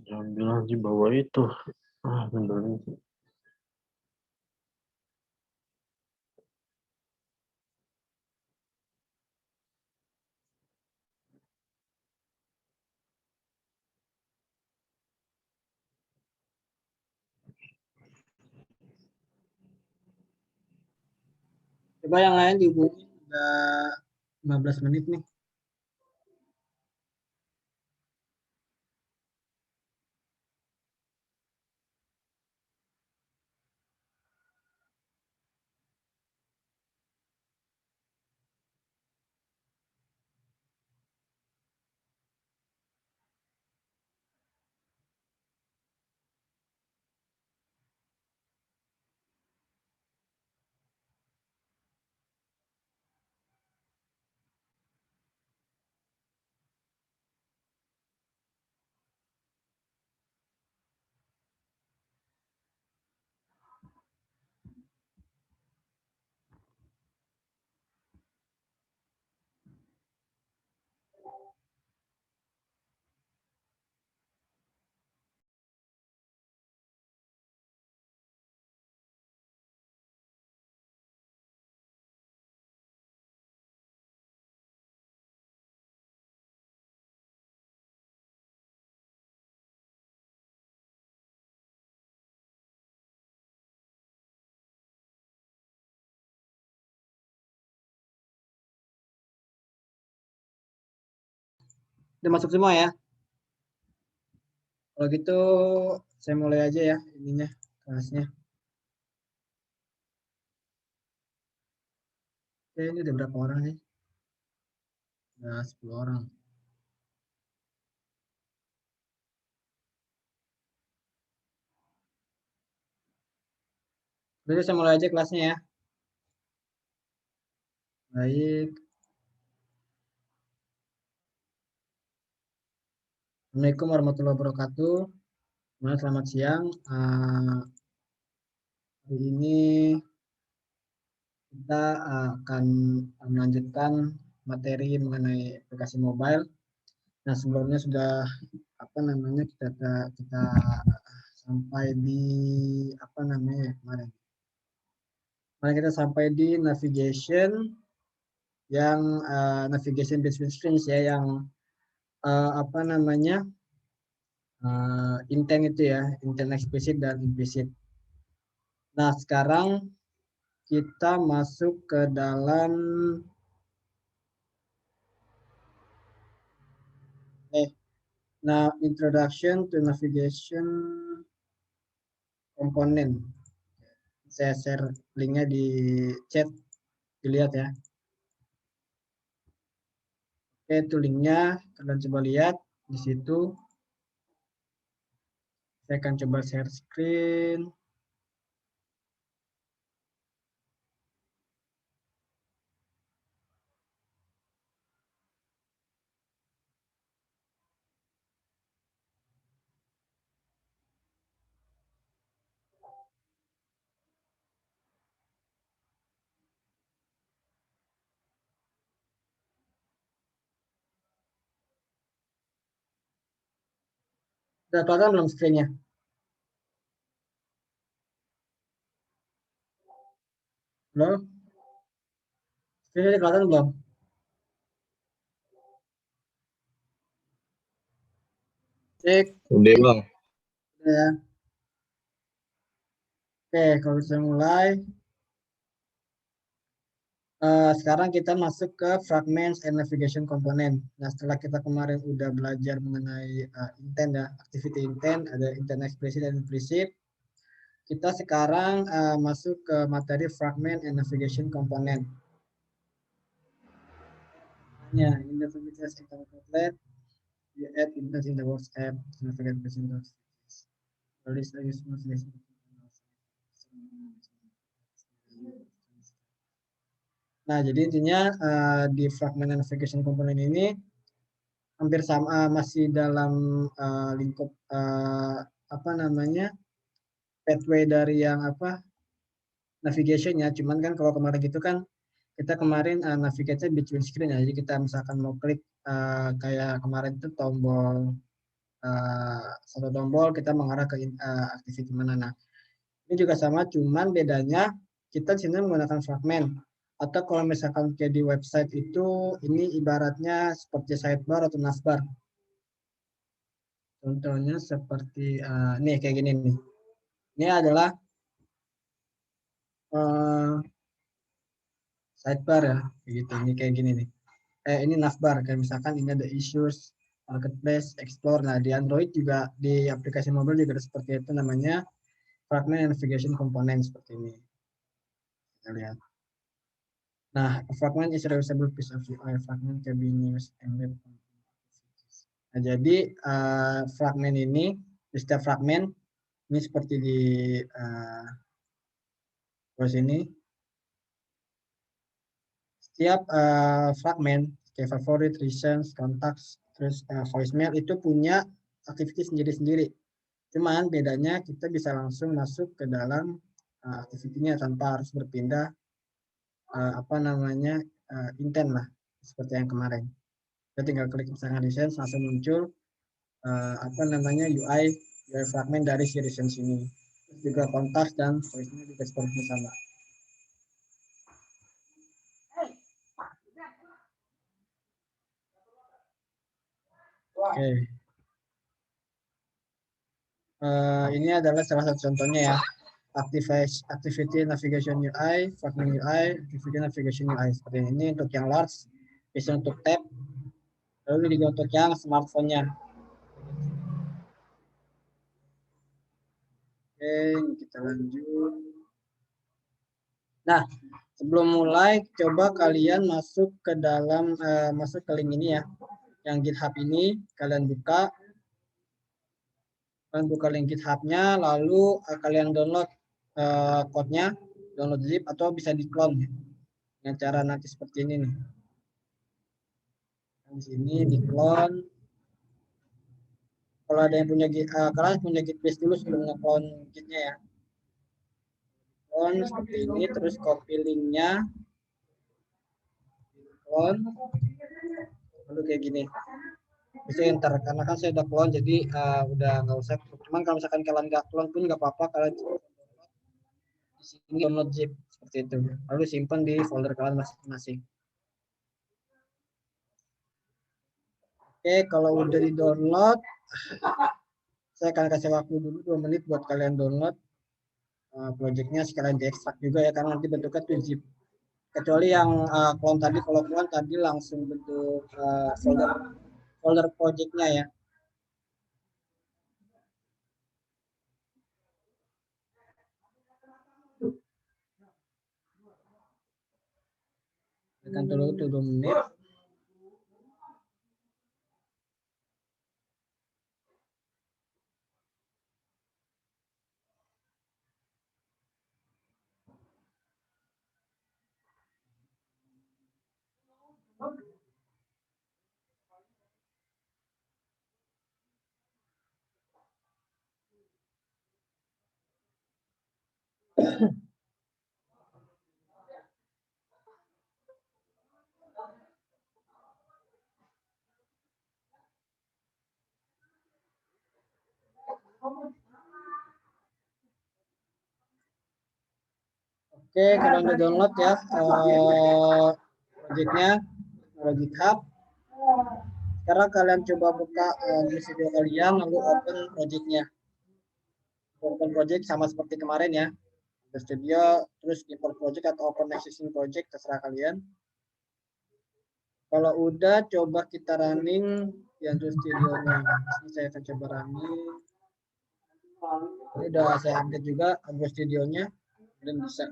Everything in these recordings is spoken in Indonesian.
Jangan bilang di bawah itu. Bener. Coba yang lain dihubungi, udah 15 menit nih. Udah masuk semua ya? Kalau gitu saya mulai aja ya ininya, kelasnya. Oke, ini udah berapa orang sih? Udah 10 orang. Udah saya mulai aja kelasnya ya. Baik. Assalamualaikum warahmatullahi wabarakatuh. Selamat siang. Hari ini kita akan melanjutkan materi mengenai aplikasi mobile. Nah, sebelumnya sudah kita sampai di kemarin. Kemarin kita sampai di navigation yang navigation between screens ya, yang intent itu ya, intent eksplisit dan implisit. Nah, sekarang kita masuk ke dalam introduction to navigation component. Saya share linknya di chat, dilihat ya. Oke, itu linknya, kalian coba lihat di situ. Saya akan coba share screen. Sudah kelihatan belum screen-nya? Halo? Screen-nya kelihatan belum? Cek. Udah bang. Ya. Oke, kalau bisa mulai. Sekarang kita masuk ke fragments and navigation component. Nah, setelah kita kemarin udah belajar mengenai intent ya, activity intent, ada intent explicit dan implicit. Kita sekarang masuk ke materi fragment and navigation component. Ya, in the services kita outlet, you add intent in the WhatsApp, navigate person to list Nah, jadi intinya di fragment and navigation component ini hampir sama, masih dalam lingkup apa namanya pathway dari yang apa navigation ya. Cuman kan kalau kemarin gitu kan kita kemarin navigasinya between screen ya. Jadi kita misalkan mau klik kayak kemarin itu tombol satu tombol kita mengarah ke activity mana. Nah, ini juga sama, cuman bedanya kita di sini menggunakan fragment. Atau kalau misalkan kayak di website itu, ini ibaratnya seperti sidebar atau navbar. Contohnya seperti nih kayak gini nih. Ini adalah sidebar ya, gitu. Ini kayak gini nih. Ini navbar, kayak misalkan ini ada issues, marketplace, explore. Nah di Android juga di aplikasi mobile juga ada seperti itu, namanya fragment navigation component seperti ini. Kita lihat. Nah, a fragment is a reusable piece of UI. Fragment can be used and web. Nah, jadi fragment ini, di setiap fragment ini seperti di sini, setiap fragment kayak favorit, recent, contacts, terus voicemail itu punya aktivitas sendiri-sendiri. Cuman bedanya kita bisa langsung masuk ke dalam aktivitinya tanpa harus berpindah apa namanya intent lah seperti yang kemarin. Kita tinggal klik misalnya recent langsung muncul apa namanya UI fragment dari si recent ini. Terus juga kontak dan voicemail juga seperti sama. Oke. Ini adalah salah satu contohnya ya. Activity Navigation UI, Fragment UI, Activity Navigation UI. Seperti ini untuk yang large, bisa untuk tab. Lalu juga untuk yang smartphone-nya. Oke, kita lanjut. Nah, sebelum mulai, coba kalian masuk ke dalam, masuk ke link ini ya. Yang GitHub ini, kalian buka. Kalian buka link GitHub-nya, lalu kalian download code-nya, download zip, atau bisa di-clone. Dengan cara nanti seperti ini nih. Di sini di-clone. Kalau ada yang punya git, kalian punya git base dulu sebelum nge-clone gitnya ya. Clone seperti ini, terus copy linknya, clone, lalu kayak gini. Bisa enter, karena kan saya udah clone, jadi udah nggak usah. Cuman kalau misalkan kalian nggak clone pun nggak apa-apa, kalian di sini download zip seperti itu. Lalu simpan di folder kalian masing-masing. Oke, kalau udah di download, saya akan kasih waktu dulu 2 menit buat kalian download projectnya, sekalian diekstrak juga ya, karena nanti bentuknya tuh zip. Kecuali yang clone tadi, kalau clone tadi langsung bentuk folder projectnya ya. Akan dulu 2 menit. Oke, kalau udah download ya projectnya dari GitHub. Sekarang kalian coba buka di studio kalian, lalu open projectnya. Open project sama seperti kemarin ya. Di studio, terus import project atau open existing project, terserah kalian. Kalau udah, coba kita running di Android Studio-nya. Ini saya akan coba running. Ini udah saya update juga Android Studio-nya, dan bisa.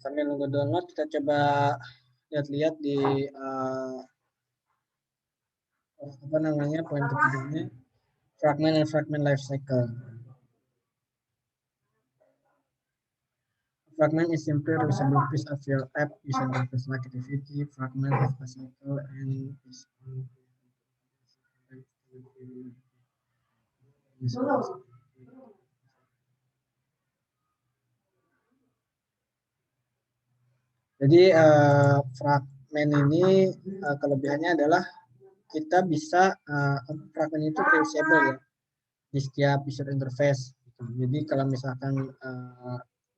Sambil nunggu download, kita coba lihat-lihat di apa namanya poin ketiganya, fragment and fragment life cycle. Fragment is simply reusable piece of your app using the like activity. Fragment of a cycle and is Jadi fragmen ini kelebihannya adalah kita bisa fragmen itu reusable ya di setiap user interface. Jadi kalau misalkan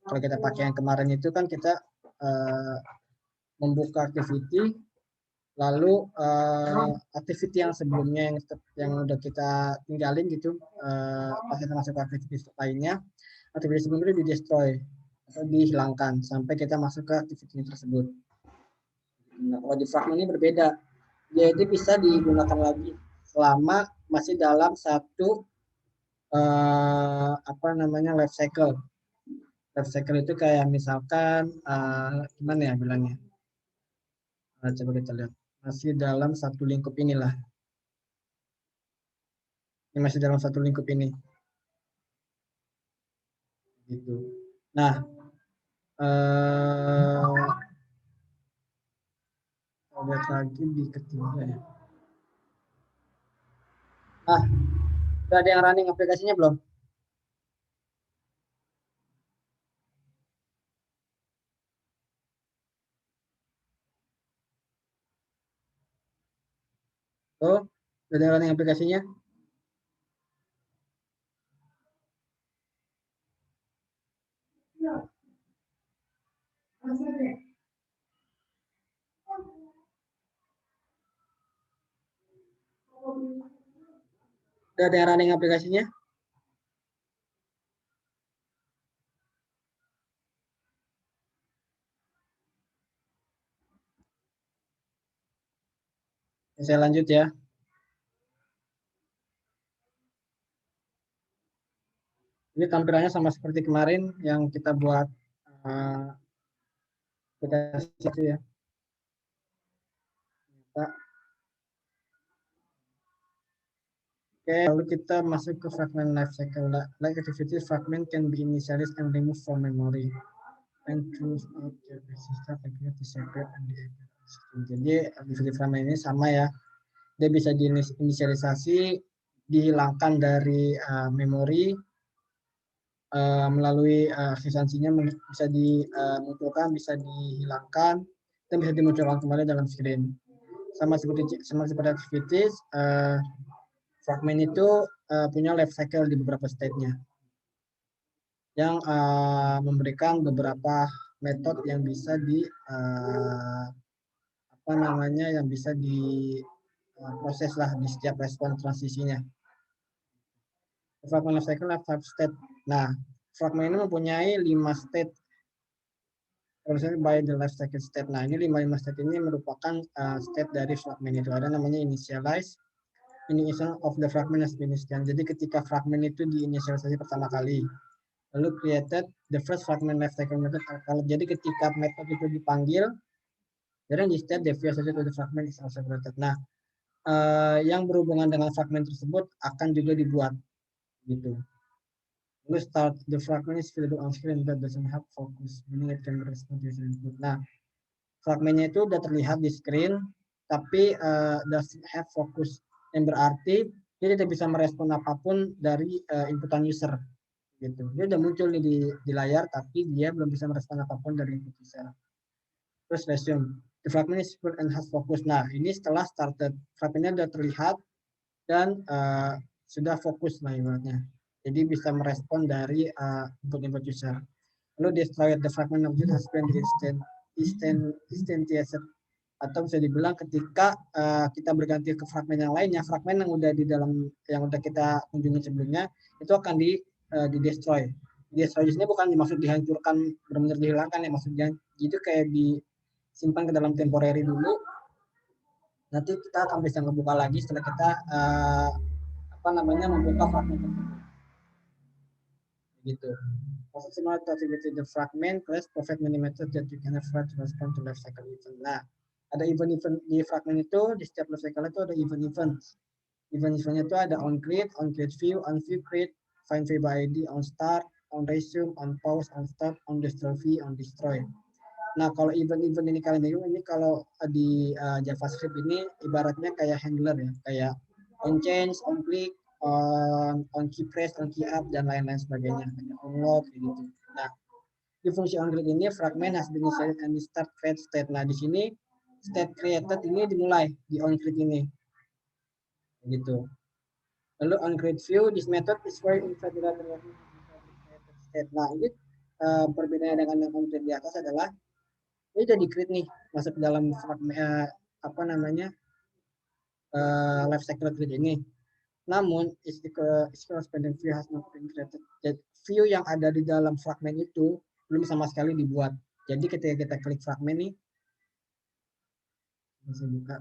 kalau kita pakai yang kemarin itu kan kita membuka activity, lalu activity yang sebelumnya yang udah kita tinggalin gitu, pas kita masuk ke activity lainnya, activity sebelumnya di destroy atau dihilangkan sampai kita masuk ke activity tersebut. Nah, kalau di fragment ini berbeda, jadi bisa digunakan lagi selama masih dalam satu apa namanya life cycle. Life cycle itu kayak misalkan gimana ya bilangnya? Coba kita lihat, masih dalam satu lingkup inilah. Ini masih dalam satu lingkup ini. Gitu. Nah, lihat lagi di ketiga ya. Ah, udah ada yang running aplikasinya belum? Oh, udah ada yang running aplikasinya? Udah ada yang running aplikasinya? Saya lanjut ya. Ini tampilannya sama seperti kemarin yang kita buat aplikasi itu ya. Oke, lalu kita masuk ke fragment life cycle. Like activity fragment can be initialized and removed from memory. And choose out the system activity disappear and disappear. Jadi activity fragment ini sama ya. Dia bisa diinisialisasi, dihilangkan dari memori melalui substansinya bisa dimunculkan, bisa dihilangkan, dan bisa dimunculkan kembali dalam screen. Sama seperti activities, fragment itu punya life cycle di beberapa state-nya yang memberikan beberapa metode yang bisa apa namanya yang bisa diproses lah di setiap respon transisinya. Fragment life cycle have 5 state. Nah, fragment ini mempunyai 5 state. Misalnya by the life cycle state. Nah, ini 5 state ini merupakan state dari fragment itu. Ada namanya initialize, initiation of the fragment has been initialized. Jadi ketika fragment itu diinisialisasi pertama kali, lalu created the first fragment life cycle method. Jadi ketika metode itu dipanggil, During this state, the view associated with the fragment is also created. Nah, yang berhubungan dengan fragment tersebut akan juga dibuat gitu. Lalu start the fragment is visible on screen that doesn't have focus, meaning it can respond to user input. Nah, fragmennya itu udah terlihat di screen, tapi doesn't have focus, yang berarti dia tidak bisa merespon apapun dari inputan user gitu. Dia udah muncul di layar, tapi dia belum bisa merespon apapun dari input user. Terus resume. The fragment is full and has focus. Nah, ini setelah started. Fragmentnya sudah terlihat dan sudah fokus lah ibaratnya. Jadi bisa merespon dari input user. Lalu destroy the fragment object has been instantiated, atau bisa dibilang ketika kita berganti ke fragmen yang lainnya, fragmen yang udah di dalam yang udah kita kunjungi sebelumnya itu akan di destroy. Destroy ini bukan dimaksud dihancurkan, benar-benar dihilangkan ya, maksudnya itu kayak disimpan ke dalam temporary dulu. Nanti kita akan bisa ngebuka lagi setelah kita membuka fragmen gitu. Also similar to activity the fragment class perfect many methods that you can refer to respond to life cycle event. Nah, ada event-event di fragment itu, di setiap life cycle itu ada event-event. Event-eventnya itu ada on create view, on view create, find view by ID, on start, on resume, on pause, on stop, on destroy, on destroy. Nah, kalau event-event ini kalian ini kalau di JavaScript ini ibaratnya kayak handler ya, kayak on change, on click, on key press, on key up, dan lain-lain sebagainya, kayak on lock gitu. Nah, di fungsi on create ini fragment has been initiated and start create state. Nah, di sini state created ini dimulai di on create ini, gitu. Lalu on create view, this method is very inferior to state. Nah, ini perbedaannya dengan yang on create di atas adalah ini udah di-create nih, masuk ke dalam life cycle create ini. Namun, is corresponding view has not been created. Jadi, view yang ada di dalam fragmen itu belum sama sekali dibuat. Jadi ketika kita klik fragmen nih, bisa buka.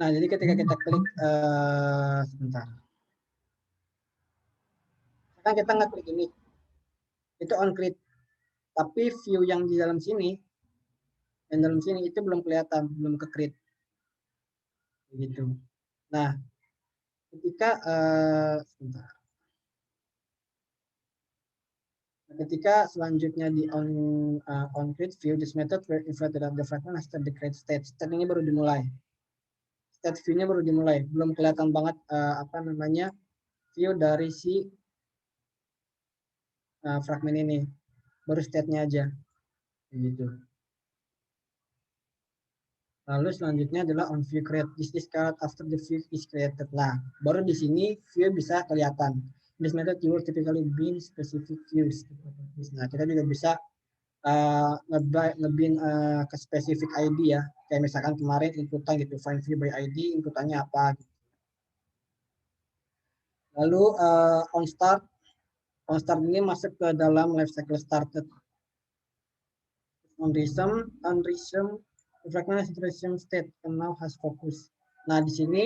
Nah, jadi ketika kita klik, sebentar. Sekarang kita ngeklik ini, itu on create. Tapi view yang di dalam sini, itu belum kelihatan, belum ke-create. Gitu. Nah, ketika sebentar. Ketika selanjutnya di on create view, this method where inverted of the fragment after the create state. State ini baru dimulai. State view-nya baru dimulai. Belum kelihatan banget view dari si fragmen ini. Baru state-nya aja. Gitu. Lalu selanjutnya adalah on view create. This is called after the view is created. Nah, baru di sini view bisa kelihatan. This method you will typically bin specific views. Nah, kita juga bisa ngebin ke spesifik ID ya. Kayak misalkan kemarin inputan gitu, find view by ID, inputannya apa. Gitu. Lalu on start ini masuk ke dalam life cycle started. On resume, the fragment has resume state and now has focus. Nah, di sini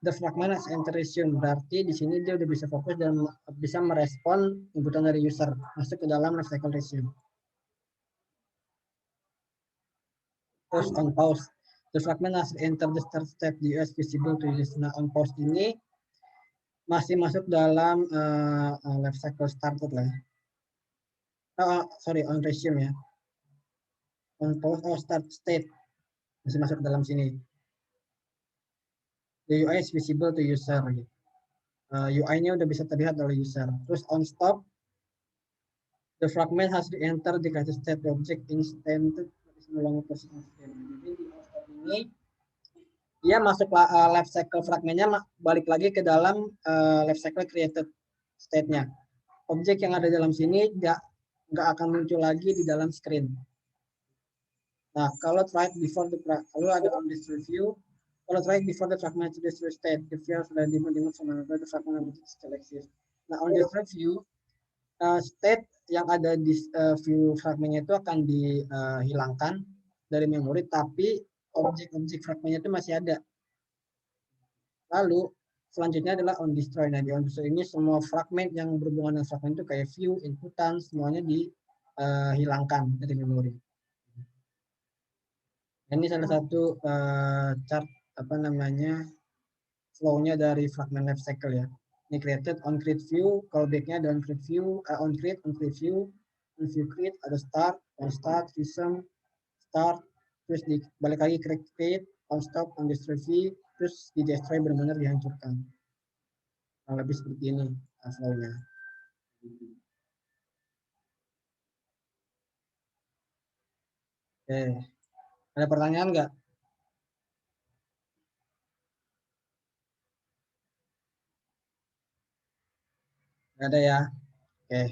the fragment has enter resume, berarti di sini dia udah bisa fokus dan bisa merespon inputan dari user, masuk ke dalam life cycle resume. Pause on pause. The fragment has enter the start step, the US visible to use. Nah, on pause ini masih masuk dalam life cycle started lah. On resume ya. On pause start state masih masuk dalam sini. The UI is visible to user. UI-nya udah bisa terlihat oleh user. Terus on stop, the fragment has to enter the created state object instanted is no longer persistent. Jadi di on stop ini dia masuk life cycle fragmennya balik lagi ke dalam life cycle created state-nya. Objek yang ada dalam sini nggak akan muncul lagi di dalam screen. Nah, kalau try before the lalu ada on this review, kalau try before the fragment to destroy state, the view sudah dimulai sama the fragment still exist. Nah, on this review, state yang ada di view fragmennya itu akan dihilangkan dari memori, tapi objek-objek fragmennya itu masih ada. Lalu selanjutnya adalah on destroy. Nah, di on destroy ini semua fragmen yang berhubungan dengan fragmen itu kayak view, inputan, semuanya hilangkan dari memori. Ini salah satu chart apa namanya flow-nya dari fragment life cycle ya. Ini created on create view, callback-nya ada on create view, on create view, on view create, ada start, on start, resume, start, terus balik lagi create, on stop, on destroy v, terus di destroy benar-benar dihancurkan. Kurang lebih seperti ini flow-nya. Oke, ada pertanyaan nggak? Nggak ada ya. Oke.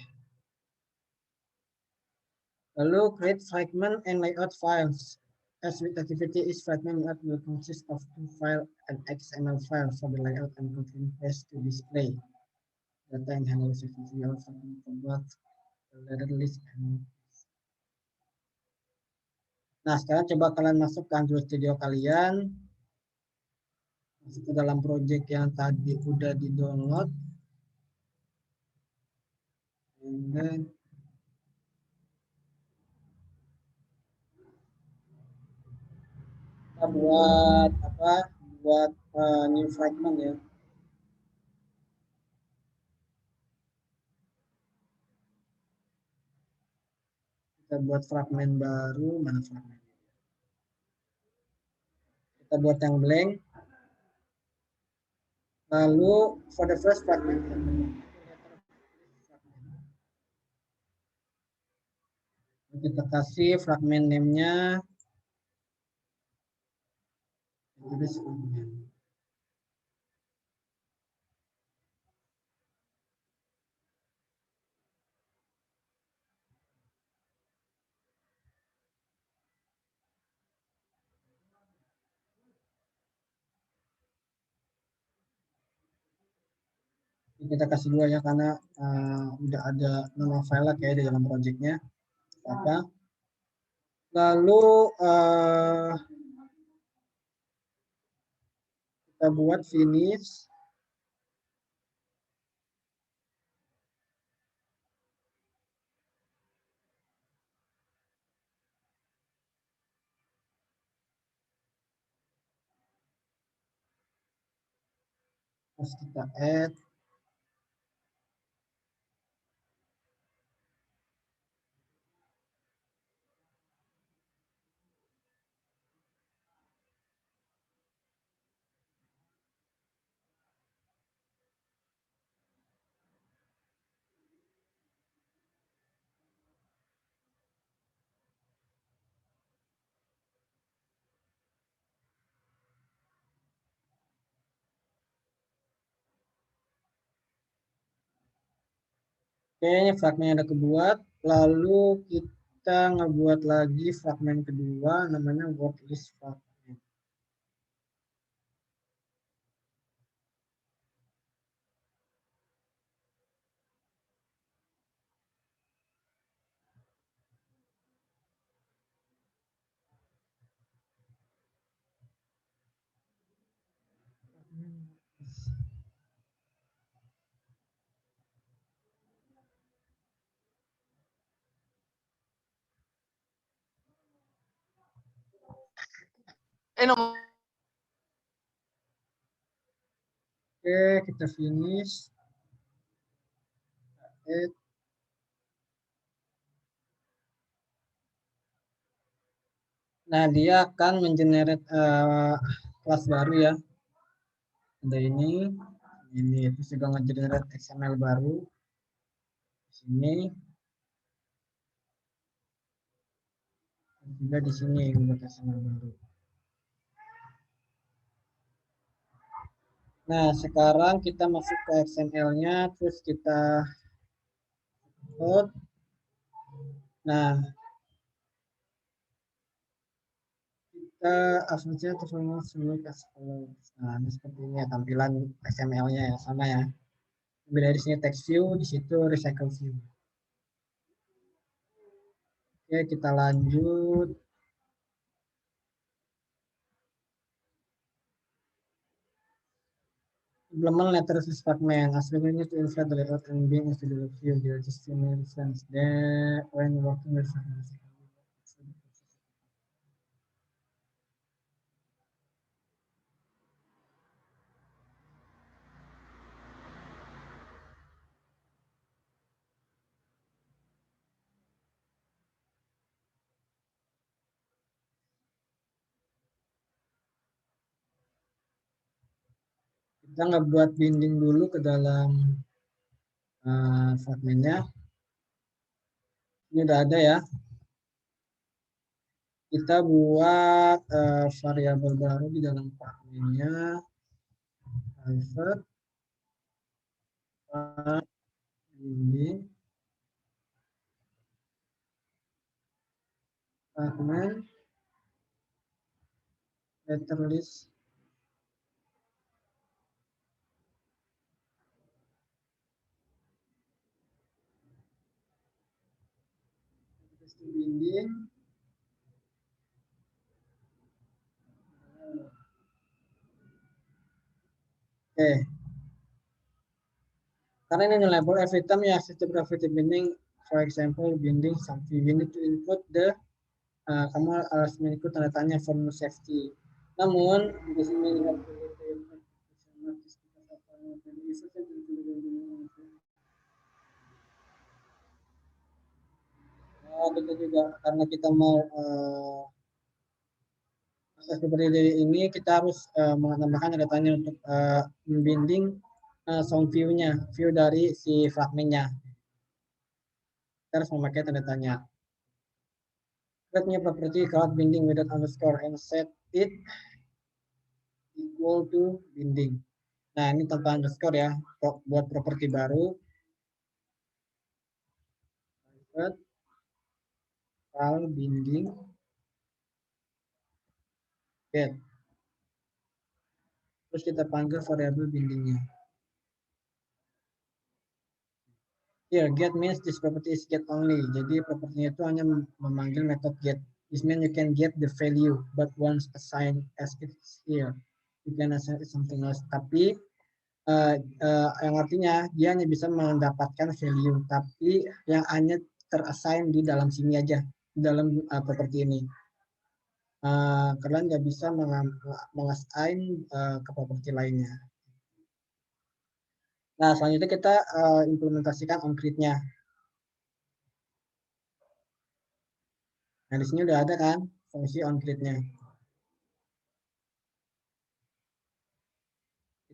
Lalu create fragment and layout files. As with activity is fragment layout will consist of two file and XML file for the layout and content page to display. Data and handle security of fragment format, ladder list and Nah, sekarang coba kalian masuk ke Android Studio kalian. Masuk ke dalam project yang tadi udah di-download. And then kita buat apa? Buat new fragment ya. Kita buat fragment baru, mana fragment? Kita buat yang blank. Lalu for the first fragment kita kasih fragment name-nya tulis fragment. Kita kasih dua ya karena udah ada nama file kayak di dalam projectnya apa. Lalu kita buat finish. Terus kita add. Oke, ini fragmen ada kebuat. Lalu kita ngebuat lagi fragmen kedua namanya word list fragment. Oke, kita finish. Add. Nah, dia akan mengenerate kelas baru ya. Ada ini itu juga ngegenerate XML baru. Di sini. Juga di sini buat XML baru. Nah, sekarang kita masuk ke XML-nya, terus kita code. Nah, kita asumsinya terus nah, ini seperti ini ya tampilan XML-nya ya, sama ya. Beda di sini text view, di situ recycle view. Oke, kita lanjut. implement letters fragment as we need to insert the layout and being into the view here just to make sense there when working with fragments. Kita nggak buat binding dulu ke dalam fragmennya. Ini udah ada ya. Kita buat variabel baru di dalam fragmennya. Private binding fragment letter list binding. Oke. Karena ini label every time you access the graffiti binding, for example, binding something, you need to input the kamu harus mengikut tanda tanya for safety. Namun di sini kita juga karena kita mau seperti ini kita harus menambahkan tanda tanya untuk membinding sound view-nya, view dari si fragmennya. Kita harus memakai tanda tanya. Create new property called binding without underscore and set it equal to binding. Nah, ini tanpa underscore ya, buat properti baru. Private file binding get. Terus kita panggil variabel bindingnya. Here, get means this property is get only. Jadi propertinya itu hanya memanggil metode get. This means you can get the value, but once assigned as it's here, you can assign it something else. Tapi yang artinya dia hanya bisa mendapatkan value, tapi yang hanya terassign di dalam sini aja, di dalam properti ini. Kalian nggak bisa mengassign ke properti lainnya. Nah, selanjutnya kita implementasikan on-create-nya. Nah, di sini udah ada kan fungsi on-create-nya.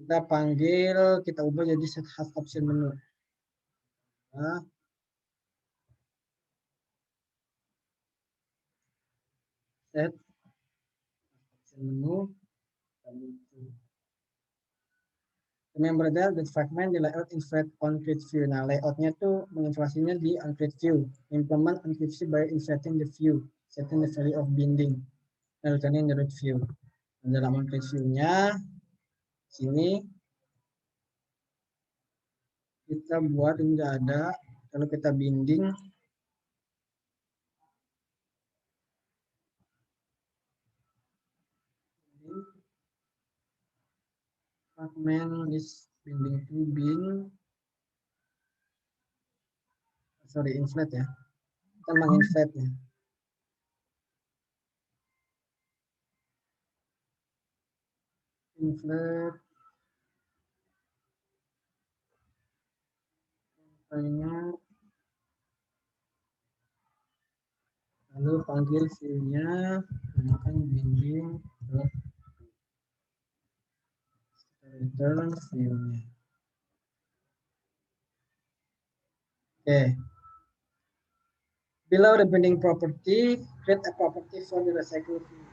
Kita panggil, kita ubah jadi set has option menu. Nah, set option menu. Remember that the fragment di layout insert on create view. Nah, layoutnya tuh menginflasinya di on create view. Implement on create view by inserting the view, setting the value of binding, dan returning the root view. Dan dalam on create view-nya, sini kita buat ini udah ada. Kalau kita binding, fragment is binding to bin. Sorry, inflate ya. Kita menginflate ya. Inflate lalu panggil view-nya gunakan binding return view-nya. Oke. Below the binding property, create a property for the recycle view.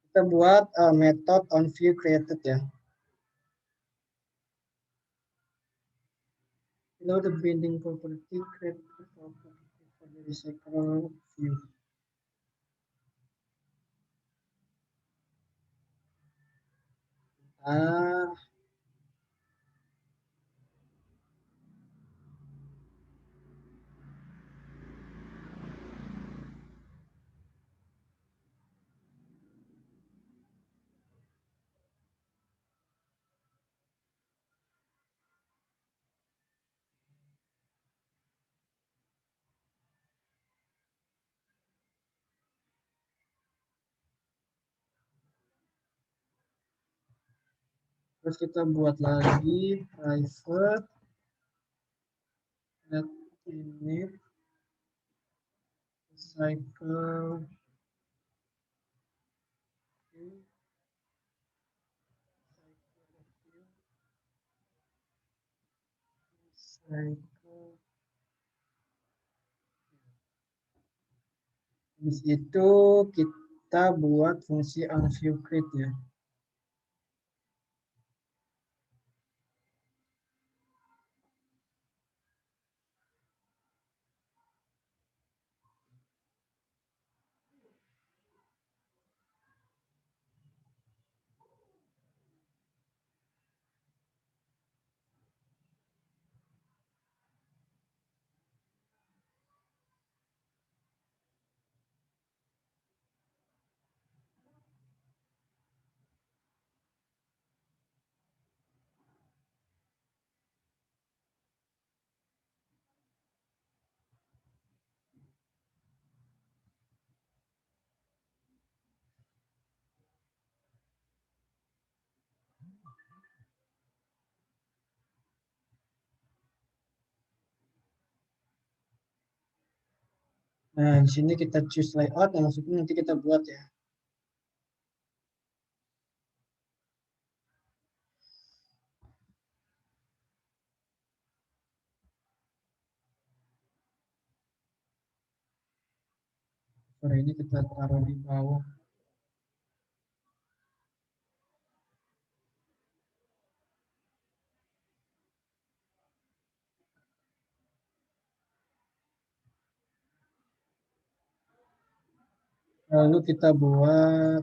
Kita buat method on view created ya. Below the binding property, create a property for the recycle view. Terus kita buat lagi private net init cycle cycle. Habis itu kita buat fungsi unview create ya. Nah, di sini kita choose layout dan langsung nanti kita buat ya. Sorry, ini kita taruh di bawah. Lalu kita buat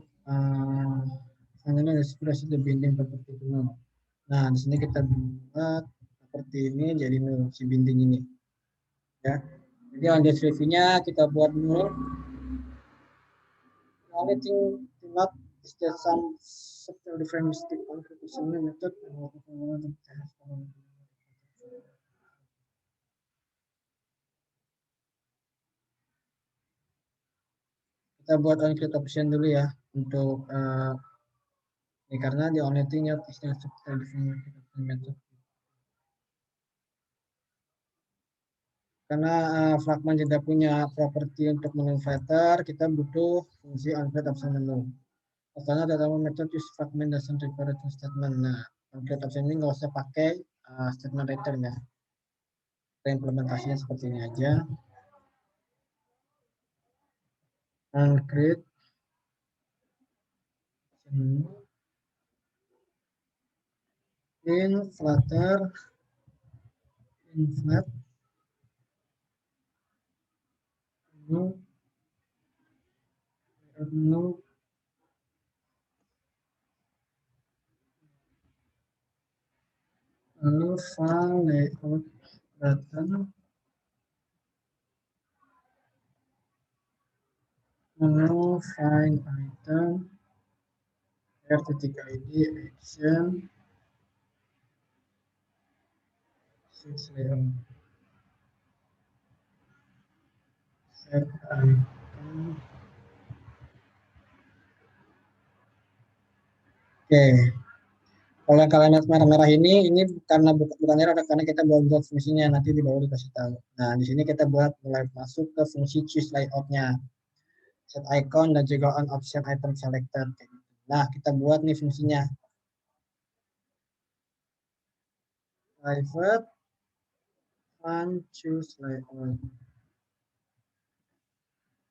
selanjutnya express the binding property dulu. Nah, di sini kita buat seperti ini jadi nol si binding ini. Ya. Jadi on reviewnya kita buat dulu. Only thing to not is that some subtle different mistake on representation method and what kita buat on create option dulu ya untuk ini karena the only thing that is not subtle different method. Karena fragment tidak punya properti untuk menconverter, kita butuh fungsi onCreate option menu. Karena dalam method use fragment doesn't require return statement. Nah, onCreate option ini nggak usah pakai statement return ya. Kita implementasinya seperti ini aja. onCreate menu in Flutter in flat menu lalu file layout button menu find item r.id action six layout set item. Oke, kalau kalian lihat merah-merah ini karena bukan error karena kita belum buat fungsinya, nanti di bawah dikasih tahu. Nah, di sini kita buat mulai masuk ke fungsi choose layout-nya, set icon dan juga on option item selected. Nah, kita buat nih fungsinya. Private and choose layout.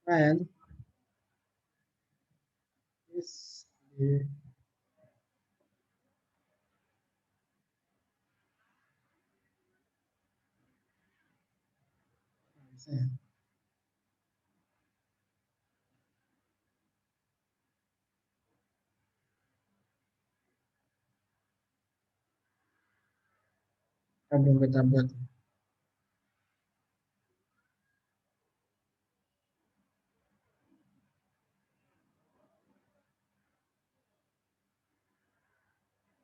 And is the belum kita buat.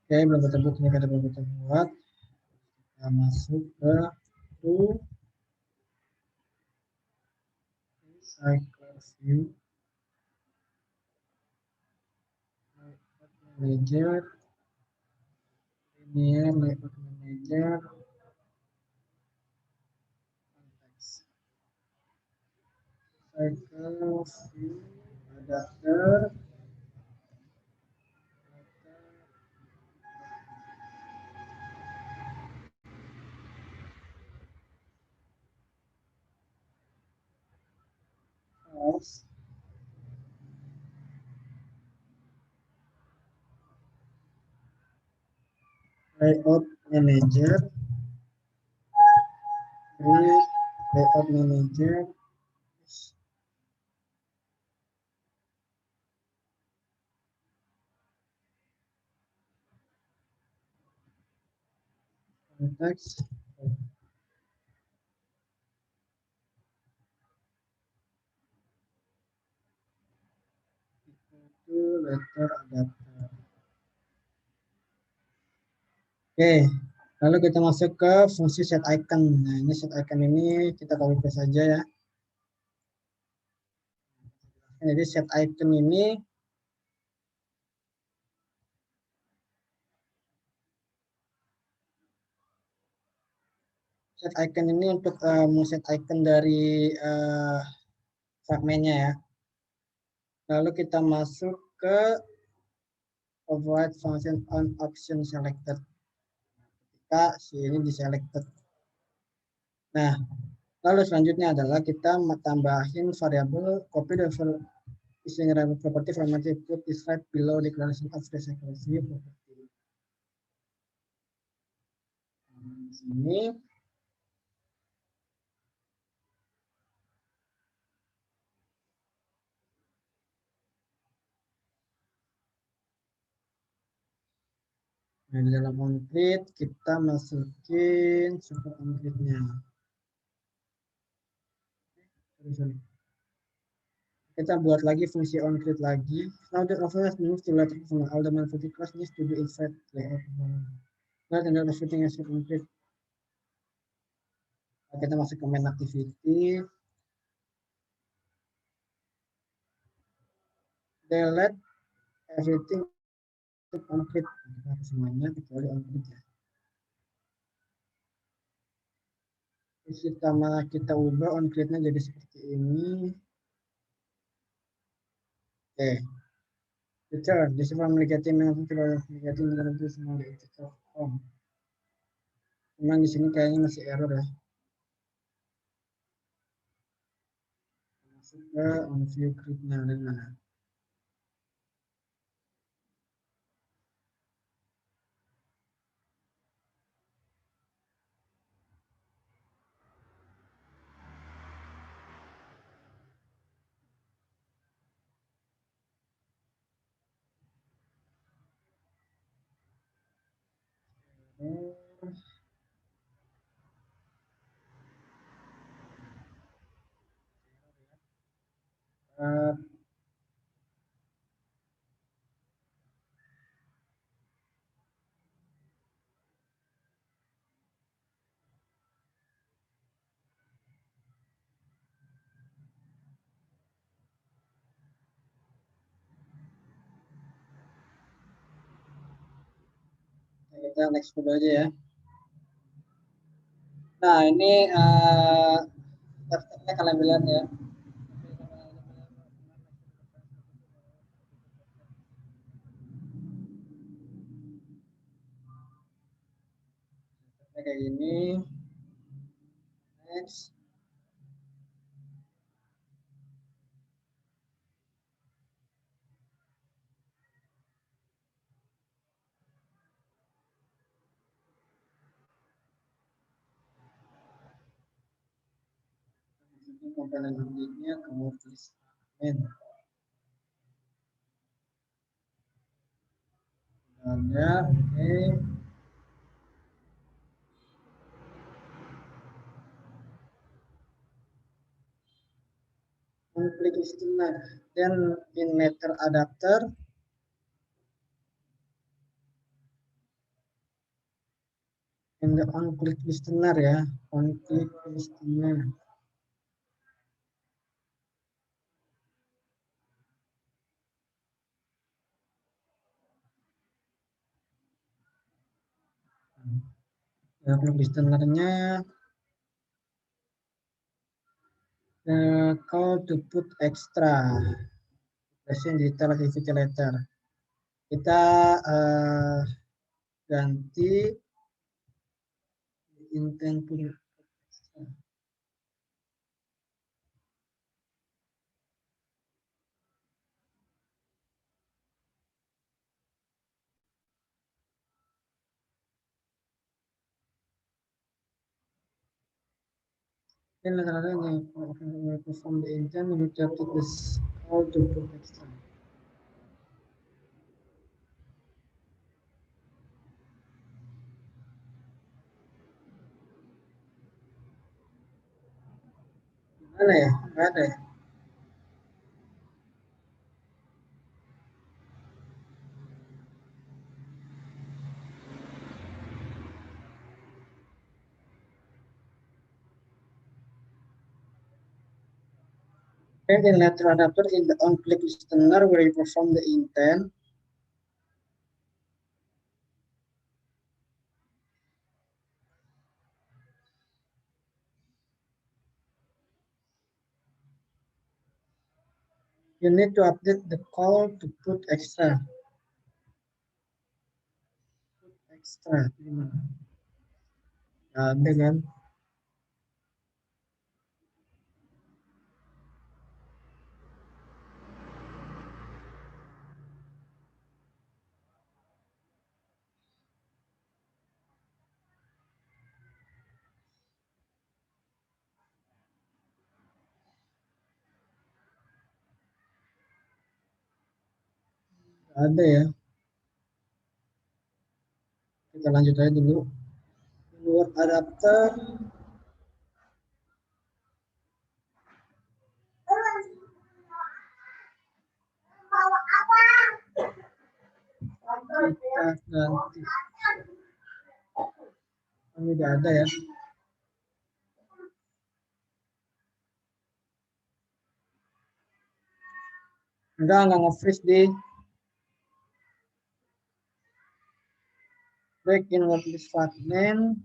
Oke, belum kita buat, ini kita belum kita buat. Kita masuk ke cycle view manager Ini ya, layout manager. Cycle view adapter. House. Layout manager. Ini layout manager. Konteks. Itu letter adapter. Oke, lalu kita masuk ke fungsi set icon. Nah, ini set icon ini kita copy paste saja ya. Jadi set icon ini set icon ini untuk set icon dari fragmennya ya. Lalu kita masuk ke override function on option selected. Ketika si ini diselected. Nah, lalu selanjutnya adalah kita tambahin variabel copy the using property formatted put is right below declaration of the security property. Di sini nah, di dalam onCreate kita masukin support onCreate-nya. Kita buat lagi fungsi onCreate lagi. Now the override moves to letter from all the manufacturing class needs to be inside layout. Nah, tinggal everything is onCreate. Kita masuk ke main activity. Delete everything onCreate. Semuanya kecuali onCreate ya. Kita ubah onCreate-nya jadi seperti ini. Oke. Return. This from negative semua itu home. Memang di sini kayaknya masih error ya. Masuk ke on view grid-nya mana? Kita next dulu aja ya. Nah, ini step-stepnya kalian lihat ya. Kayak gini. Next. Ini komponen objeknya kemudian ada oke. Klik listener dan in letter adapter in the on click listener ya, on click listener. Untuk listenernya call to put extra present digital activity letter. Kita ganti intent put extra. Then from the intent we have to this call to put extra. Mana ya? Nggak ada ya? And in letter adapter in the on-click listener where you perform the intent. You need to update the call to put extra. Put extra. Ada kan? Ada ya. Kita lanjut aja dulu. Word adapter. Kita ganti. Ini udah ada ya. Enggak nge-freeze di back in worklist fragment.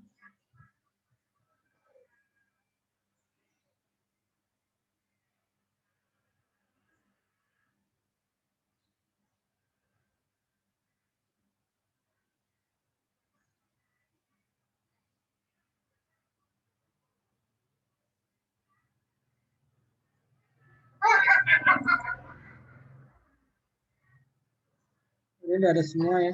Ini udah ada semua ya.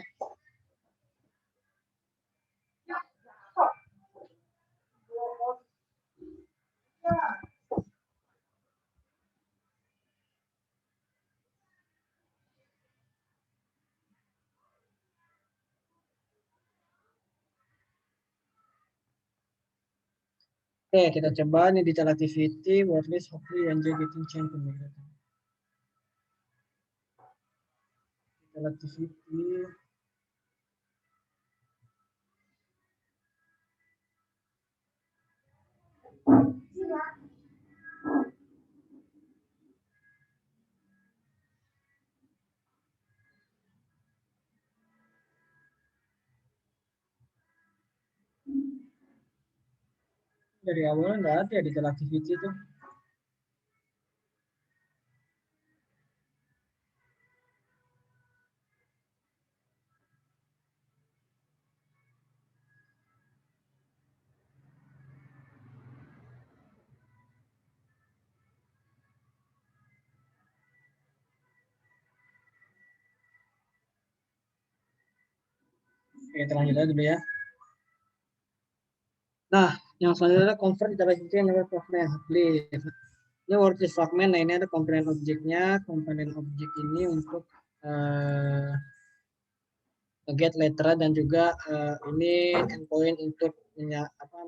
Oke, kita coba nih digital activity, wordlist, hopefully and getting change. Digital activity. Dari awal nggak ada digital activity itu. Oke, kita lanjut aja dulu ya. Nah, yang selanjutnya convert digital activity and level fragment. Ini wordlist fragment. Nah, ini ada komponen objeknya. Komponen objek ini untuk get letter dan juga ini endpoint untuk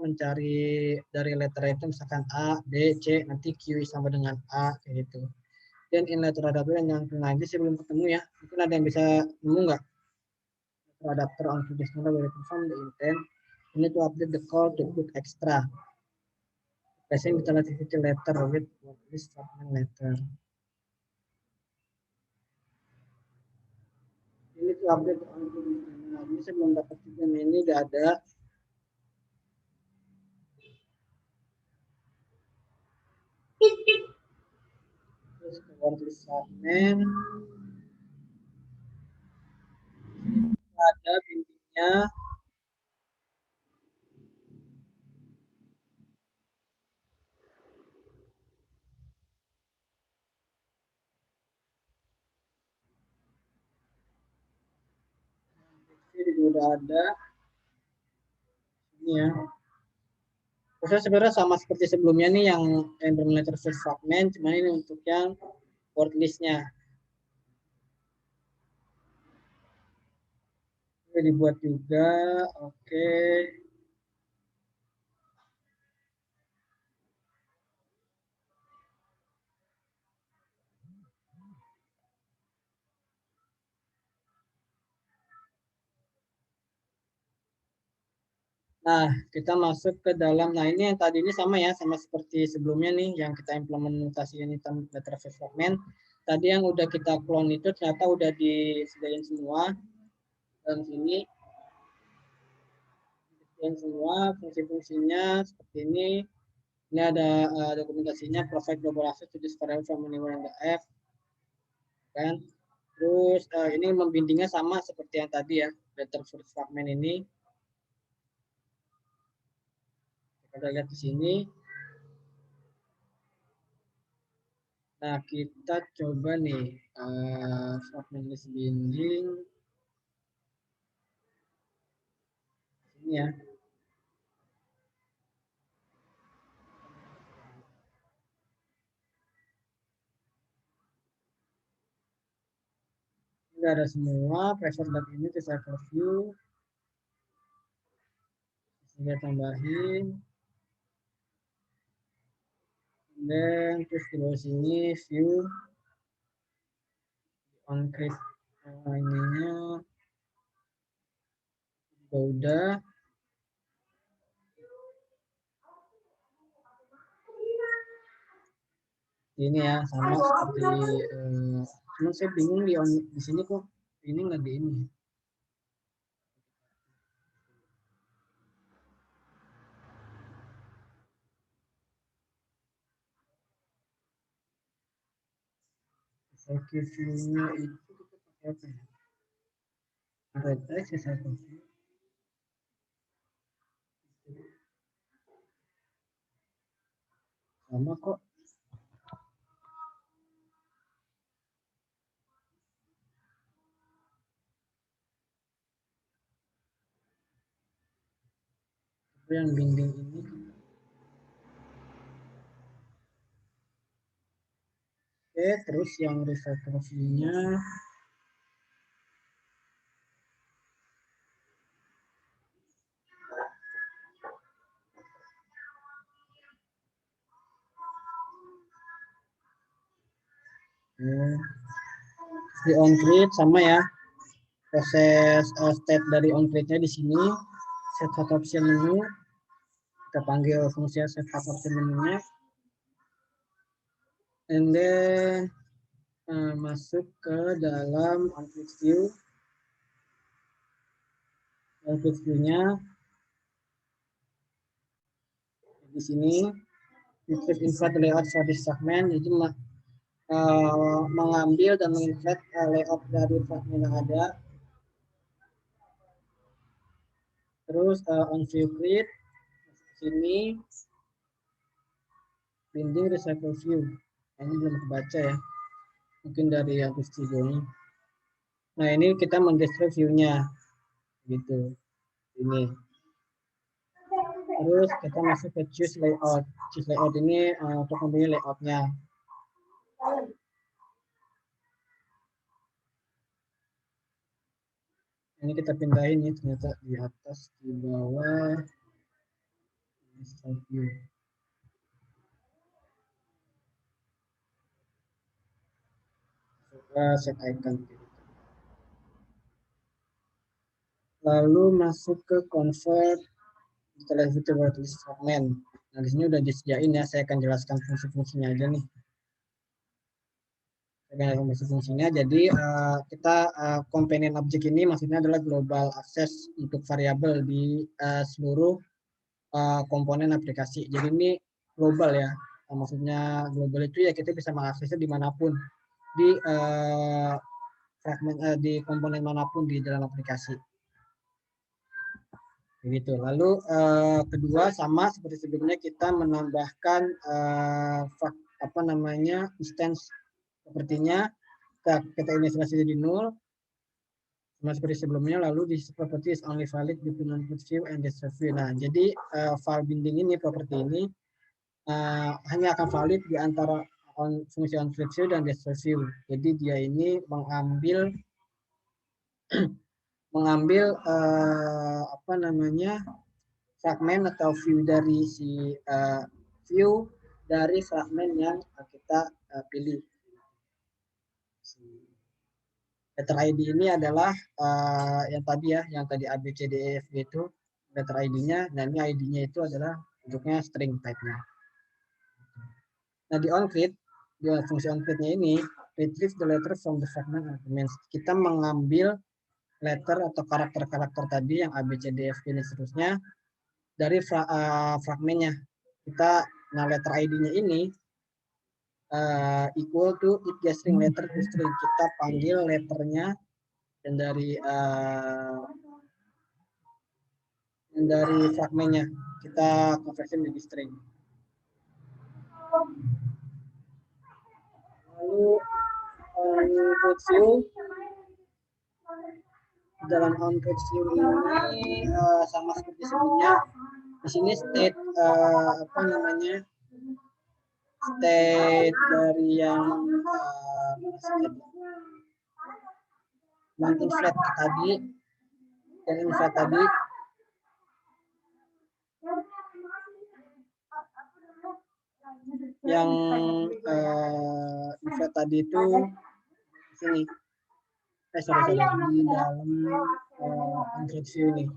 mencari dari letter itu misalkan A, B, C, nanti Q sama dengan A kayak gitu. Dan in letter adapter yang nanti sih belum ketemu ya. Mungkin ada yang bisa nemu nggak? Letter adapter on this model will confirm the intent. You need to update the call to put extra. Passing digital activity letter with this fragment letter. Ini tuh update on ini saya belum dapat juga ini udah ada. Terus ke wordlist fragment. Ada bindingnya. Ini juga udah ada. Ini ya. Proses sebenarnya sama seperti sebelumnya nih yang implementer first fragment, cuma ini untuk yang word list-nya. Ini dibuat juga, oke. Nah, kita masuk ke dalam, nah ini yang tadi ini sama ya, sama seperti sebelumnya nih, yang kita implementasi ini data first fragment. Tadi yang udah kita clone itu ternyata udah disediain semua. Dan sini disediain semua fungsi-fungsinya seperti ini. Ini ada dokumentasinya, provide global access to this variable from anywhere in the app. Kan? Terus ini membindingnya sama seperti yang tadi ya, data first fragment ini. Kita lihat di sini. Nah, kita coba nih fragment list binding. Ini ya. Ini ada semua, pressure dan ini kita review. Kita tambahin. Dan terus di bawah sini view on create ininya juga udah. Ini ya sama seperti cuma saya bingung di sini kok ini nggak di ini. View-nya itu kita pakai apa ya? Retex ya saya pakai. Sama kok. Tapi yang binding ini oke, terus yang recycle view-nya di on-create sama ya. Proses step dari on-create-nya di sini. Set hot option menu. Kita panggil fungsi set hot option menu-nya. And then masuk ke dalam on-create view. On-create view-nya di sini. Retrieve invert layout for this segment. Jadi mengambil dan menginvert layout dari fragment yang ada. Terus on view create sini binding recycle view. Ini belum kebaca ya, mungkin dari yang ini. Nah ini kita mendestroy view-nya gitu ini. Terus kita masuk ke choose layout. Choose layout ini untuk memilih layoutnya. Ini kita pindahin nih, ternyata di atas, di bawah. View. Set icon. Lalu masuk ke convert setelah itu wordlist fragment. Nah di sini udah disediain ya, saya akan jelaskan fungsi-fungsinya aja nih. organisasi fungsinya. Jadi kita komponen objek ini maksudnya adalah global access untuk variabel di seluruh komponen aplikasi. Jadi ini global ya. Maksudnya global itu ya kita bisa mengaksesnya dimanapun di fragmen di komponen manapun di dalam aplikasi. Begitu. Lalu kedua sama seperti sebelumnya kita menambahkan apa namanya instance sepertinya kita inisialisasi jadi null sama seperti sebelumnya. Lalu di property is only valid between input view and desktop view. Nah, jadi file binding ini properti ini hanya akan valid di antara fungsi on-click view dan desktop view. Jadi dia ini mengambil apa namanya fragmen atau view dari si view dari fragmen yang kita pilih. Letter ID ini adalah yang tadi A B C D E F G itu letter ID-nya, dan ini ID-nya itu adalah bentuknya string type-nya. Nah di onCreate, di fungsi onCreate-nya ini retrieve the letter from the fragment arguments. Kita mengambil letter atau karakter-karakter tadi yang A B C D F G dan seterusnya dari fragmennya. Nah letter ID-nya ini equal to it get string letter to string. Kita panggil letternya dan dari fragmennya kita konversi menjadi string. Lalu on-code view, dalam on-code view ini sama seperti sebelumnya. Di sini state apa namanya state dari yang inflat tadi dan inflat tadi yang inflat tadi itu sini sorry di dalam on-code view ini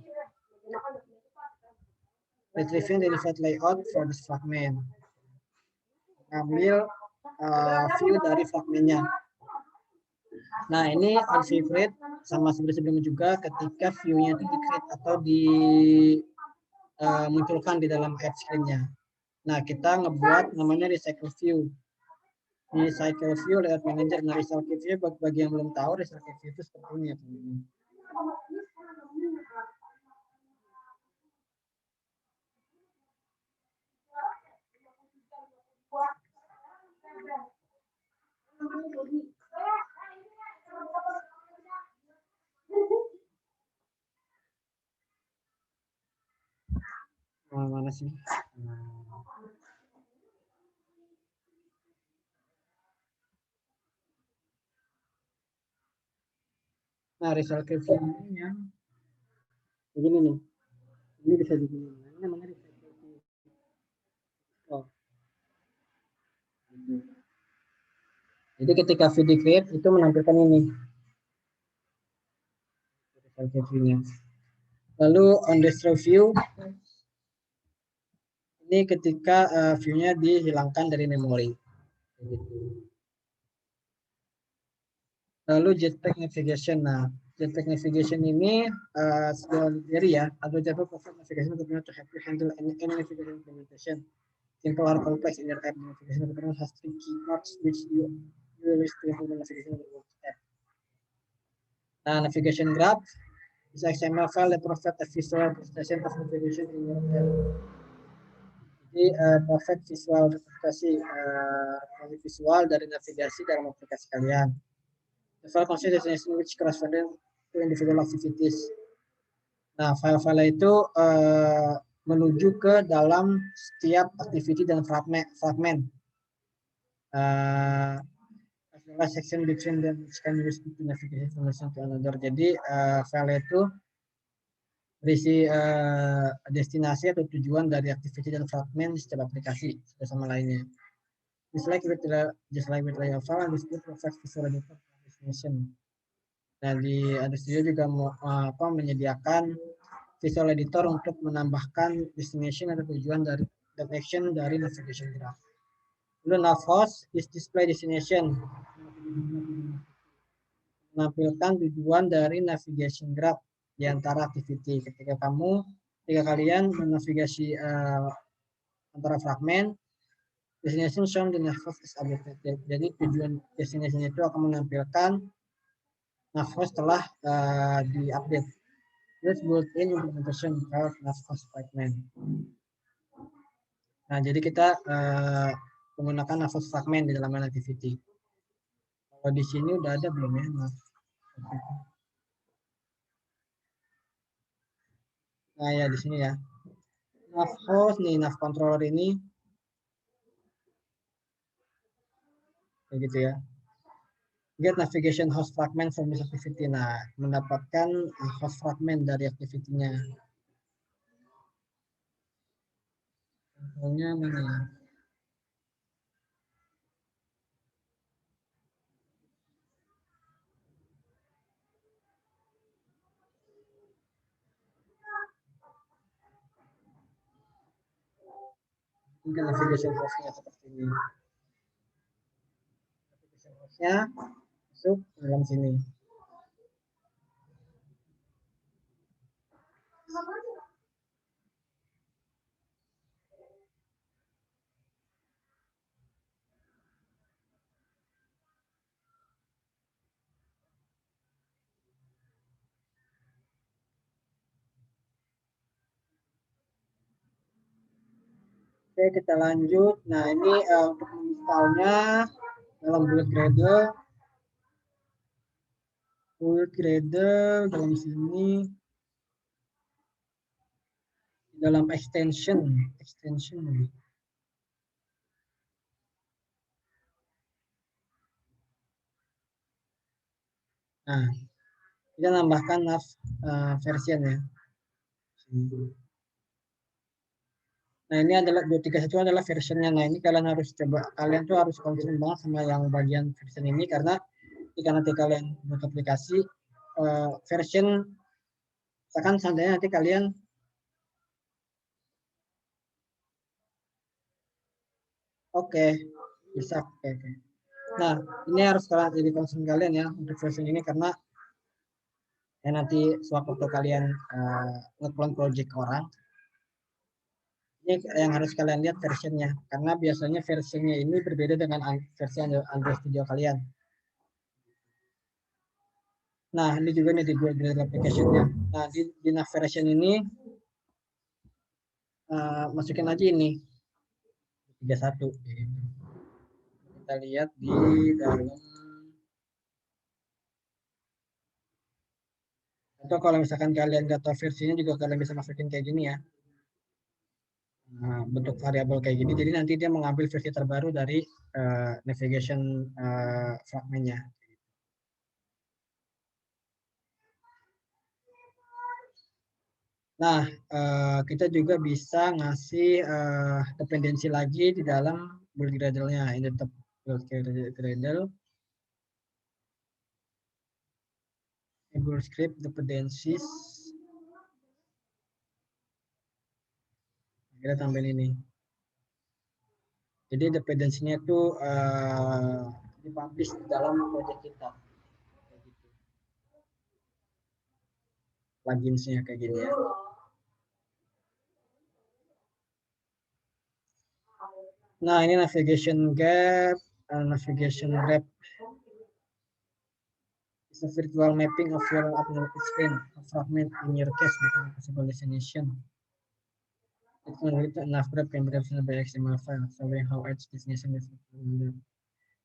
retrieving the inflat layout for this fragment, ambil view dari fragmennya. Nah ini on view create sama seperti sebelumnya juga, ketika view-nya itu di-create atau dimunculkan di dalam app screen-nya. Nah kita ngebuat namanya recycle view. Recycle view layout manager. Nah recycle view bagi yang belum tahu, recycle view itu seperti ini ya teman-teman. Mana sih? Nah, recycle view ini yang begini nih. Ini bisa begini. Ini namanya recycle view. Oh. Jadi ketika view di-create itu menampilkan ini. Recycle view-nya. Lalu on destroy view ini ketika view-nya dihilangkan dari memori. Lalu jetpack navigation. Nah, jetpack navigation ini sendiri ya. Ada jetpack navigation to help you handle any navigation implementation. Simple or complex in your app. Navigation application has 3 keywords which you use to implement navigation in your app. Nah, navigation graph is XML file that provides a visual representation of navigation in your app. Jadi perfect visual representasi visual dari navigasi dalam aplikasi kalian. The file contains destination which correspond to individual activities. Nah, file-file itu menuju ke dalam setiap activity dan fragment. Section between them which can use to navigate information to another. Jadi file itu berisi destinasi atau tujuan dari aktiviti dan fragmen di setiap aplikasi sama lainnya. Just like with layout file, and display provides visual editor for destination. Nah di Studio juga menyediakan visual editor untuk menambahkan destination atau tujuan dari action dari navigation graph. Lalu nav host is display destination. Menampilkan tujuan dari navigation graph di antara activity. Ketika kalian menavigasi antara fragmen, destination shown the navhost is updated. Jadi tujuan destination itu akan menampilkan navhost setelah diupdate. This built-in implementation of navhost fragment. Nah, jadi kita menggunakan navhost fragment di dalam activity. Kalau di sini udah ada belum ya? Nah, ya di sini ya. Navhost nih, nav controller ini kayak gitu ya. Get navigation host fragment from this activity. Nah, mendapatkan host fragment dari activity-nya. Contohnya mana ya? Mungkin navigation host-nya seperti ini. Navigation host-nya masuk dalam sini. Oke, kita lanjut. Nah, ini untuk menginstalnya dalam build Gradle dalam sini, dalam extension. Nah, kita nambahkan nav version ya. Nah, ini adalah 231 adalah versionnya. Nah, ini kalian tuh harus concern banget sama yang bagian version ini karena jika nanti kalian buat aplikasi version, misalkan seandainya nanti kalian bisa. Oke. Nah, ini harus kalian jadi concern kalian ya untuk version ini karena ya nanti sewaktu kalian nge-clone project orang, ini yang harus kalian lihat versionnya karena biasanya versionnya ini berbeda dengan versi Android Studio kalian. Nah, ini juga nih di Gradle application-nya. Nah, di nav version ini masukin aja ini 31. Kita lihat di dalam. Atau kalau misalkan kalian nggak tahu versinya juga kalian bisa masukin kayak gini ya. Nah, bentuk variabel kayak gini. Jadi nanti dia mengambil versi terbaru dari navigation fragmentnya. Nah, kita juga bisa ngasih dependensi lagi di dalam build Gradle-nya. Ini tetap build Gradle. Enable script dependencies. Kita tambahin ini. Jadi dependensinya itu dipublish di dalam project kita. Pluginsnya kayak gini ya. Nah, ini navigation gap, navigation wrap. It's a virtual mapping of your uploaded screen, a fragment in your case with a possible destination. It can read enough graph can be represented by XML file, showing how each destination is.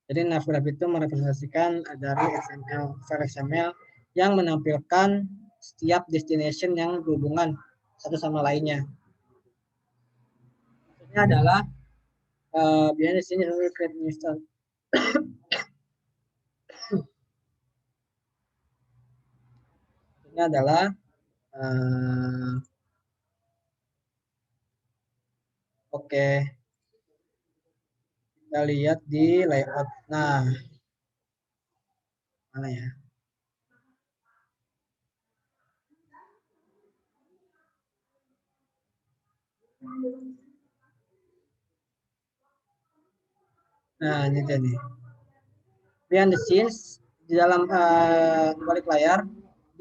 Jadi nav graph itu merepresentasikan dari file XML yang menampilkan setiap destination yang berhubungan satu sama lainnya. Maksudnya adalah biasanya di sini create new start. Ini adalah oke. Kita lihat di layout. Nah, mana ya? Nah, ini dia nih. behind the scenes, di dalam balik layar,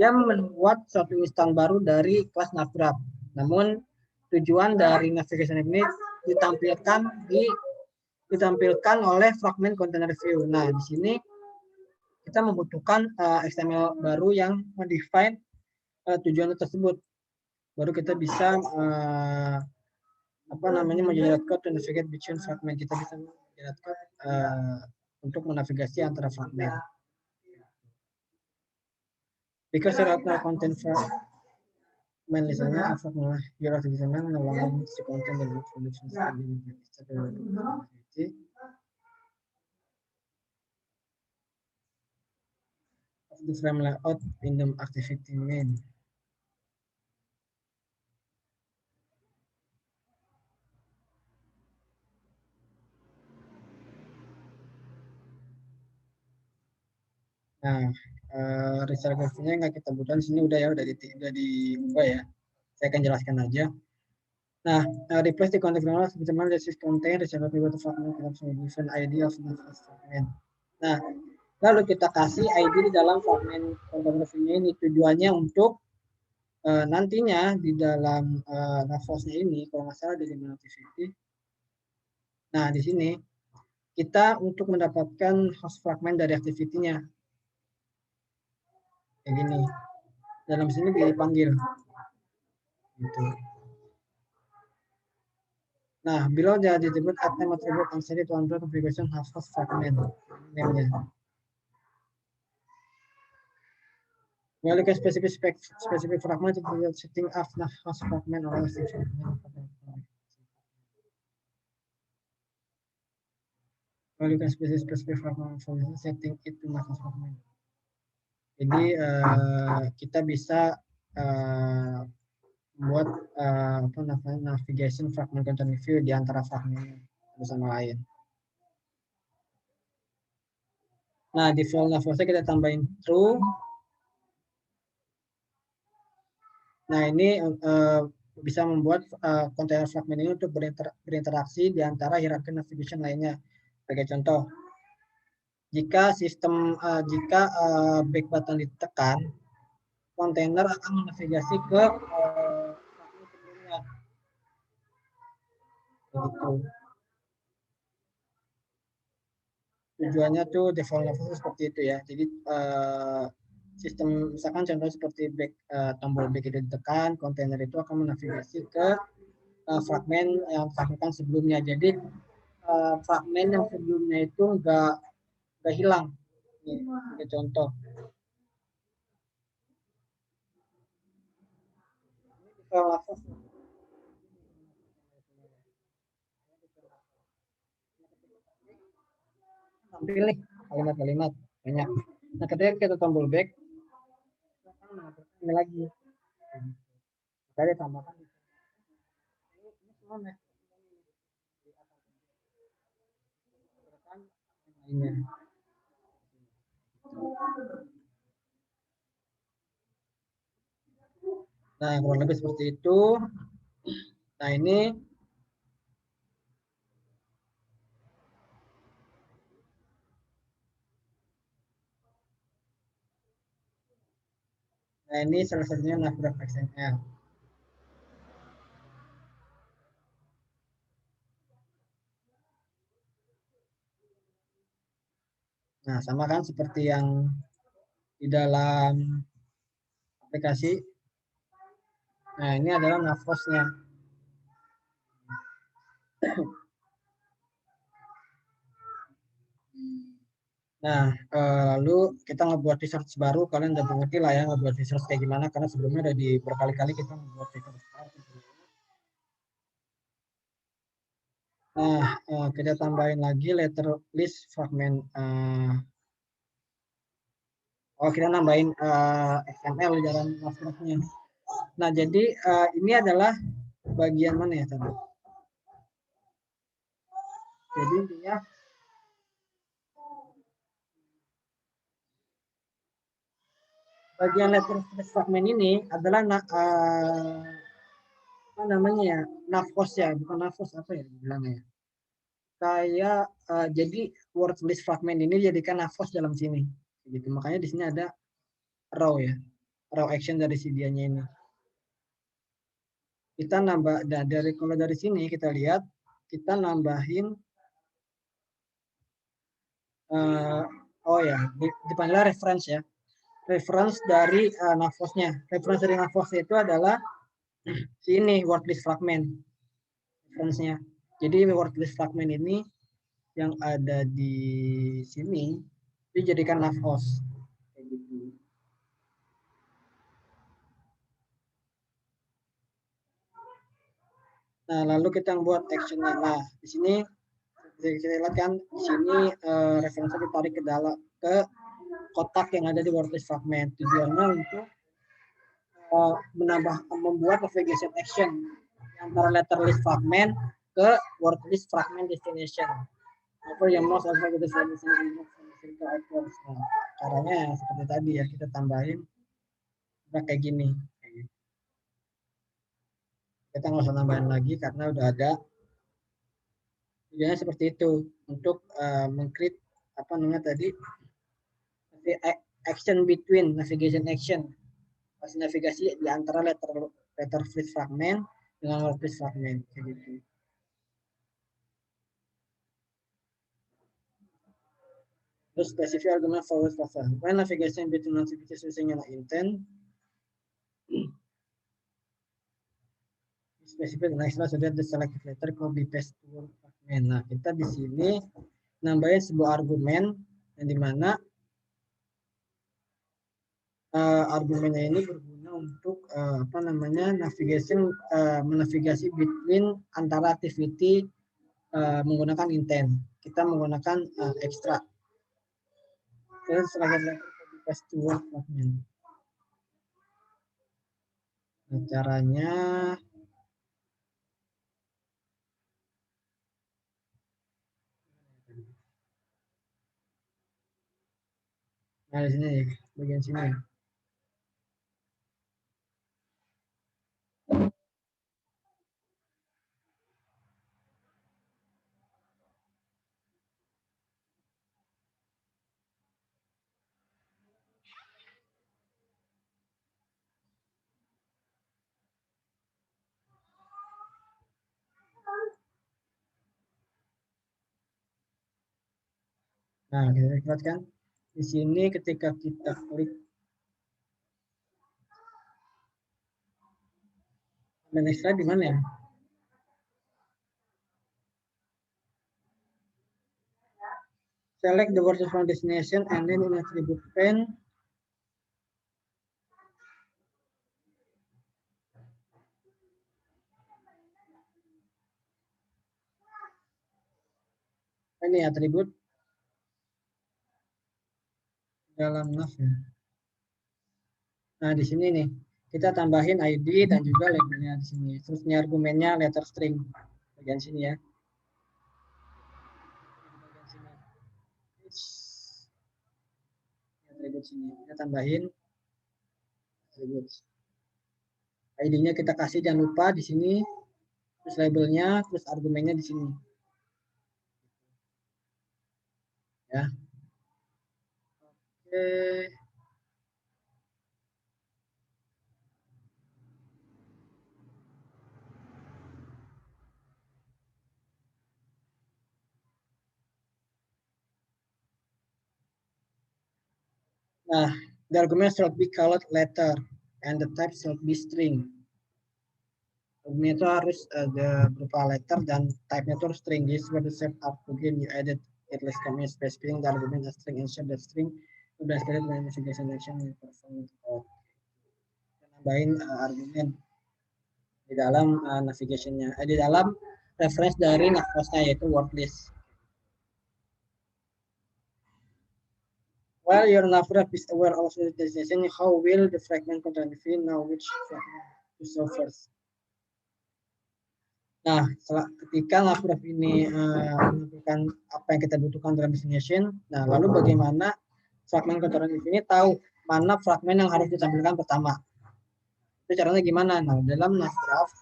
dia membuat suatu instan baru dari kelas Navgraph. Namun tujuan dari navigation ini ditampilkan oleh fragment container view. Nah, di sini kita membutuhkan XML baru yang mendefine tujuan tersebut. Baru kita bisa mengenerate code to navigate between fragment. Kita bisa mengenerate code untuk menavigasi antara fragment. Because there are no content fragment listener, fragment your activity no longer needs to contain the root solutions of the frame layout in the activity main. Nah, result graph-nya nggak kita butuhkan di sini udah ya, udah diubah ya. Saya akan jelaskan aja. Nah, replace the context knowledge with the that is contain result graph with the fragment given ID of the fragment. Nah, lalu kita kasih ID di dalam fragment context ini. Tujuannya untuk nantinya di dalam navos-nya ini, kalau nggak salah di Gemini activity. Nah, di sini kita untuk mendapatkan host fragment dari activity-nya. Kayak gini. Dalam sini dipanggil. Gitu. Nah, below the attribute item attribute and set it to under configuration have host fragment name-nya. Well, you can specific fragment to the setting of the host fragment or host fragment. Well, you can specific fragment for setting it to host fragment. Jadi kita bisa buat navigation fragment content view di antara fragment bersama lain. Nah, di file navosnya kita tambahin true. Nah, ini bisa membuat kontainer fragment ini untuk berinteraksi di antara hierarki navigation lainnya. Sebagai contoh, jika back button ditekan, kontainer akan menavigasi ke fragment sebelumnya. Begitu. Tujuannya tuh default level seperti itu ya. Jadi sistem misalkan contoh seperti tombol back itu ditekan, kontainer itu akan menavigasi ke fragmen yang ditekan sebelumnya. Jadi fragmen yang sebelumnya itu nggak hilang. Ini sebagai contoh. Tampil nih kalimat-kalimat banyak. Nah, ketika kita tombol back, ini lagi. Kita tambahkan ini semua ini. Nah, kurang lebih seperti itu. Nah, ini salah satunya Navgraph XML. Nah, sama kan seperti yang di dalam aplikasi. Nah, ini adalah navos-nya. Nah, lalu kita ngebuat research baru. Kalian udah mengerti lah ya ngebuat research kayak gimana, karena sebelumnya udah berkali-kali kita ngebuat research baru. Nah, kita tambahin lagi letter list fragment. Kita nambahin XML di dalam navgraph-nya. Nah, jadi ini adalah bagian mana ya tadi? Jadi intinya bagian letter fragment ini adalah apa namanya ya, navos ya, bukan navos apa ya bilangnya. saya jadi word list fragment ini jadikan navos dalam sini. Gitu. Makanya di sini ada row ya. Row action dari si dianya ini. Kita nambah kalau dari sini kita lihat kita nambahin oh ya, dipanggil reference ya. Reference dari navosnya. Reference dari navosnya itu adalah sini word list fragment. Reference-nya. Jadi word list fragment ini yang ada di sini dijadikan navos. Kayak gitu. Nah, lalu kita buat action-nya. Nah, di sini kita lihat kan di sini referensi ditarik ke dalam ke kotak yang ada di word list fragment. Tujuannya untuk membuat navigation action antara letter list fragment ke word list fragment destination. Apa yang most advantageous solution nah, caranya seperti tadi ya, kita tambahin kayak gini. Kita nggak usah tambahin lagi karena udah ada. Tujuannya seperti itu untuk meng-create apa namanya tadi action between navigation action. Pas navigasi di antara letter list fragment dengan word list fragment kayak gitu. Terus specific argument for word fragment. When navigation between notifications using an intent, specific next so that the selected letter could be paste to word fragment. Nah, kita di sini nambahin sebuah argumen yang dimana argumennya ini berguna untuk apa namanya navigation menavigasi between antara activity menggunakan intent. Kita menggunakan extra. Terus selanjutnya paste to word fragment. Nah, caranya nah di sini bagian sini. Nah, kita lihat kan di sini ketika kita klik extra di mana ya? Select the word from destination and then in attribute pane ini atribut dalam nav ya. Nah, di sini nih kita tambahin ID dan juga labelnya di sini. Terus ini argumennya letter string bagian sini ya. Atribut sini kita tambahin atribut. ID-nya kita kasih jangan lupa di sini. Terus labelnya, terus argumennya di sini. Ya. Oke. Nah, the argument should be called letter and the type should be string. Argument itu harus ada berupa letter dan type-nya itu harus string. This where the set up again you added at least comment specifying the argument as string and the string sudah stated by investigation action in perform. Nambahin argumen di dalam navigation-nya, di dalam reference dari navos-nya yaitu word list. While your navigation is aware of the destination, how will the fragment contain know which fragment to show first? Nah, ketika navigation ini menentukan apa yang kita butuhkan dalam destination, nah lalu bagaimana fragment control ini tahu mana fragmen yang harus ditampilkan pertama? Itu caranya gimana? Nah, dalam navgraph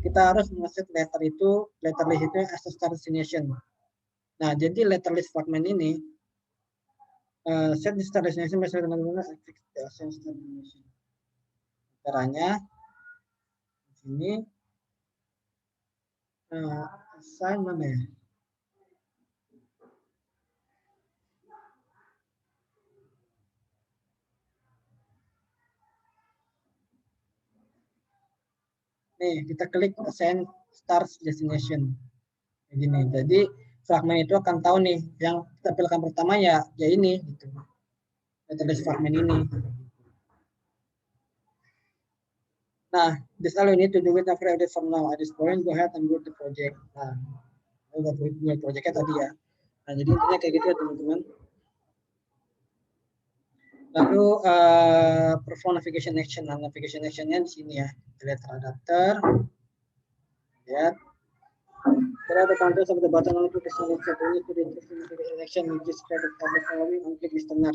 kita harus nge-set letter list itu as a start destination. Nah, jadi letter list fragment ini set the start destination by certain destination. Caranya di sini assign mana ya? Nih, kita klik assign start destination. Begini. Jadi fragmen itu akan tahu nih yang kita pilihkan pertama ya ini gitu. Letter list fragment ini. Nah, this all you need to do with after edit from now. At this point, go ahead and build the project. Nah, udah build projectnya tadi ya. Nah, jadi intinya kayak gitu ya teman-teman. Lalu perform navigation action. Nah, navigation actionnya di sini ya. Lihat adapter. Lihat. There are the controls of the button on click the select to the navigation action which is created for the following on click listener.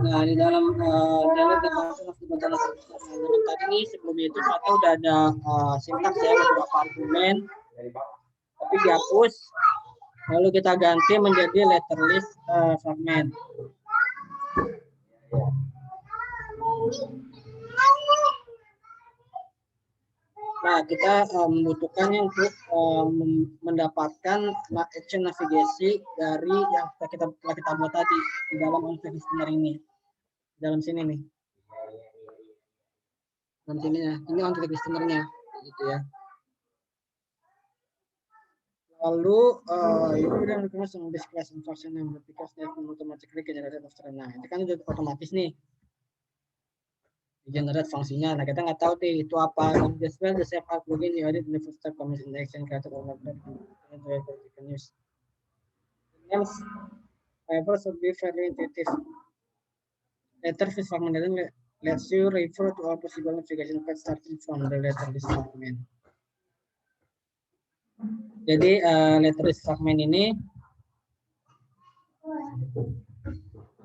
Nah, di dalam tadi nih sebelumnya itu ternyata udah ada sintaks ya, beberapa argumen, tapi dihapus. Lalu kita ganti menjadi letter list fragment. Nah, kita membutuhkannya untuk mendapatkan action navigasi dari yang kita buat tadi di dalam on-click listener ini. Di dalam sini nih. Dalam sini ya. Ini on-click listener-nya gitu ya. Lalu itu udah request on this class instruction number because they automatically generated after. Nah, itu kan udah otomatis nih. Generate fungsinya. Nah, kita nggak tahu nih itu apa. Just well the save out plugin you added in the first step commits in the action creator or not can use. Names, however, should be fairly intuitive. Letter list fragment lets you refer to all possible navigation paths starting from the letter list fragment. Jadi letter list fragment ini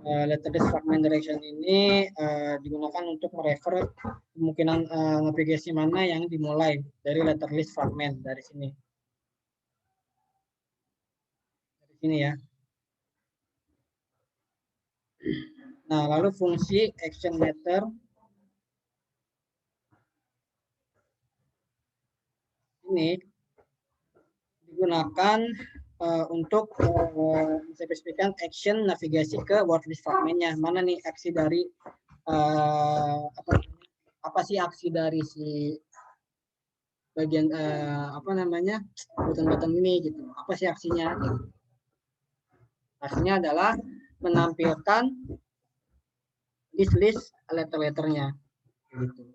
letter list fragment direction ini digunakan untuk merefer kemungkinan navigasi mana yang dimulai dari letter list fragment dari sini. Dari sini ya. Nah, lalu fungsi action letter ini digunakan untuk menspesifikkan action navigasi ke word list fragmentnya. Mana nih aksi dari apa sih aksi dari si bagian button-button ini gitu. Apa sih aksinya? Gitu. Aksinya adalah menampilkan list letter-letternya gitu.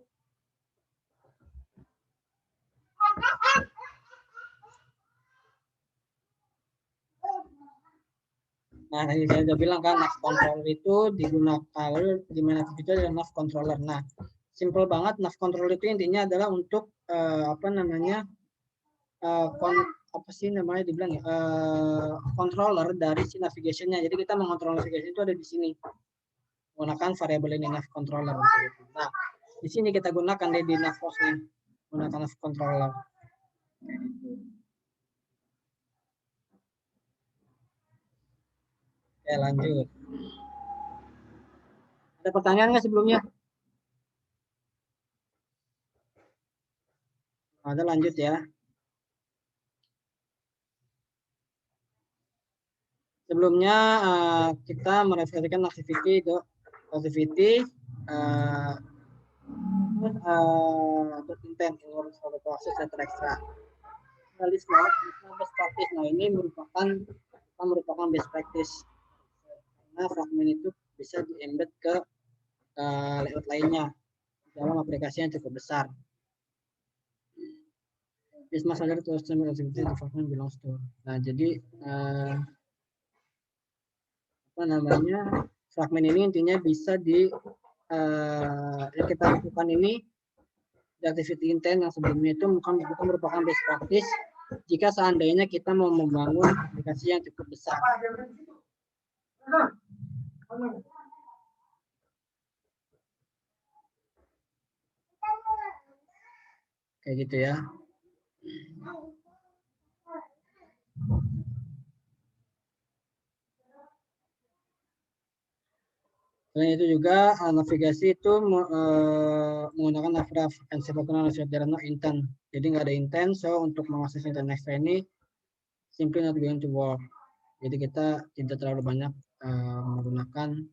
Nah, tadi saya sudah bilang kan nav controller itu digunakan di mana itu adalah nav controller. Nah, simple banget nav controller itu intinya adalah untuk dibilang ya controller dari si navigation-nya. Jadi kita mengontrol navigation itu ada di sini. Menggunakan variabel ini nav controller. Nah, di sini kita gunakan di nav host-nya. Menggunakan nav controller. Oke, lanjut. Ada pertanyaan nggak sebelumnya? Ada, lanjut ya. Sebelumnya kita merefleksikan activity intent in order for the process letter extra. List best practice. Nah, ini merupakan best practice. Karena fragment itu bisa di-embed ke layout lainnya dalam aplikasi yang cukup besar. This must alert to customer activity the fragment belongs to. Nah, jadi fragment ini intinya bisa yang kita lakukan ini di activity intent yang sebelumnya itu bukan merupakan best practice, jika seandainya kita mau membangun aplikasi yang cukup besar. Kayak gitu ya. Selain itu juga navigasi itu menggunakan navrav and there are no intent. Jadi nggak ada intent, so untuk mengakses internet extra ini simply not going to work. Jadi kita tidak terlalu banyak menggunakan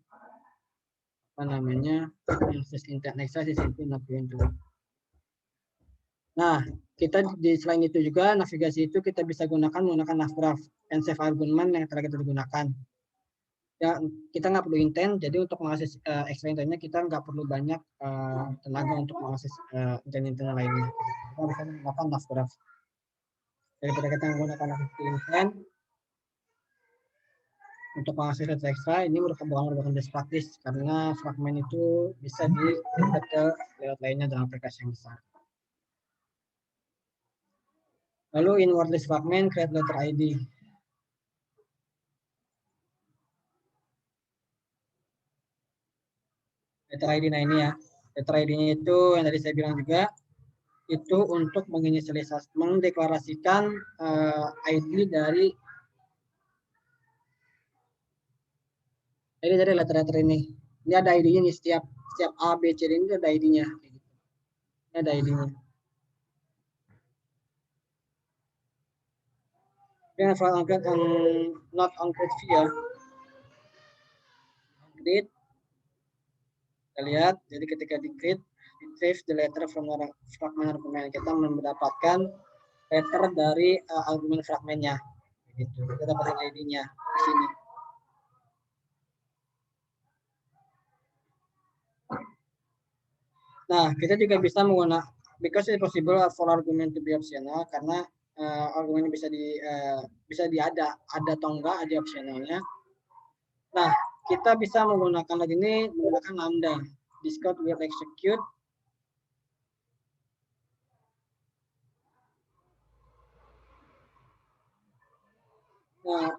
apa namanya akses internet extra, simply not going to work. Nah, kita di selain itu juga navigasi itu kita bisa gunakan menggunakan navrav and save argument yang telah kita gunakan. Ya, kita nggak perlu intent, jadi untuk mengakses extra intentnya kita nggak perlu banyak tenaga untuk mengakses intent lainnya. Kita bisa menggunakan navrav. Daripada kita menggunakan intent untuk mengakses data extra, ini merupakan best practice karena fragment itu bisa di-embed ke layout lainnya dalam aplikasi yang besar. Lalu in wordless fragment create letter ID. Letter ID, nah ini ya. Letter ID-nya itu yang tadi saya bilang juga, itu untuk menginisialisasi, mendeklarasikan ID dari letter-letter ini. Ini ada ID-nya nih, setiap A, B, C, D ini ada ID-nya. Ini ada ID-nya. Dengan file not on create via. Create. Kita lihat, jadi ketika di create, retrieve the letter from fragment argument. Kita mendapatkan letter dari argumen fragmennya. Gitu. Kita dapatkan ID-nya di sini. Nah, kita juga bisa menggunakan because it's possible for argument to be optional karena argumen bisa ada atau enggak ada opsionalnya. Nah, kita bisa menggunakan lagi ini menggunakan lambda. This code will execute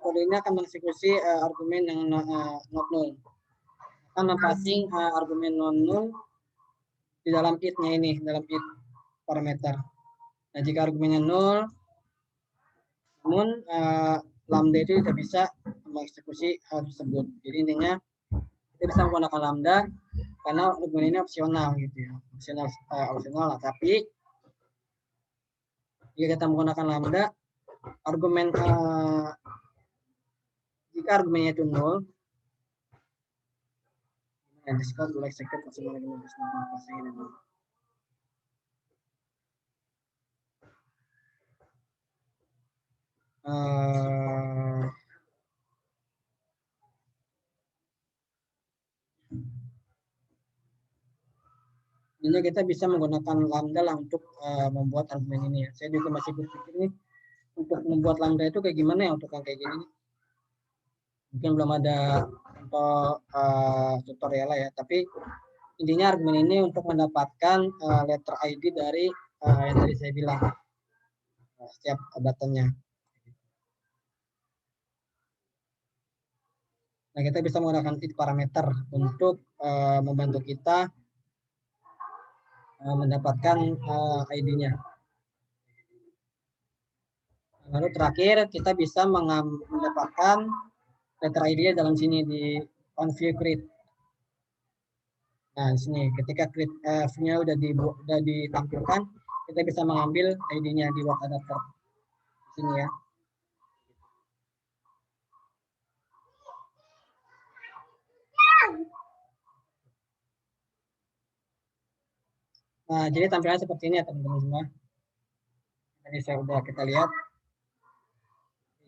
kode ini akan mengeksekusi argumen yang not null. Akan passing argumen non null di dalam it-nya ini, dalam it parameter. Nah, jika argumennya null, namun lambda itu tidak bisa mengeksekusi hal tersebut. Jadi intinya kita bisa menggunakan lambda karena argumen ini opsional gitu ya, opsional lah. Tapi jika kita menggunakan lambda, argumen jika argumennya itu nol, yang disebut will execute maksimal lagi ini kita bisa menggunakan lambda lah untuk membuat argumen ini ya. Saya juga masih berpikir nih untuk membuat lambda itu kayak gimana ya untuk yang kayak gini. Mungkin belum ada untuk tutorial lah ya. Tapi intinya argumen ini untuk mendapatkan letter ID dari yang tadi saya bilang setiap buttonnya. Nah, kita bisa menggunakan it parameter untuk membantu kita mendapatkan ID-nya. Lalu terakhir kita bisa mendapatkan letter ID-nya dalam sini di on view create. Nah, di sini ketika create view-nya udah ditampilkan, kita bisa mengambil ID-nya di work adapter. Di sini ya. Nah, jadi tampilannya seperti ini ya teman-teman semua. Tadi saya udah kita lihat.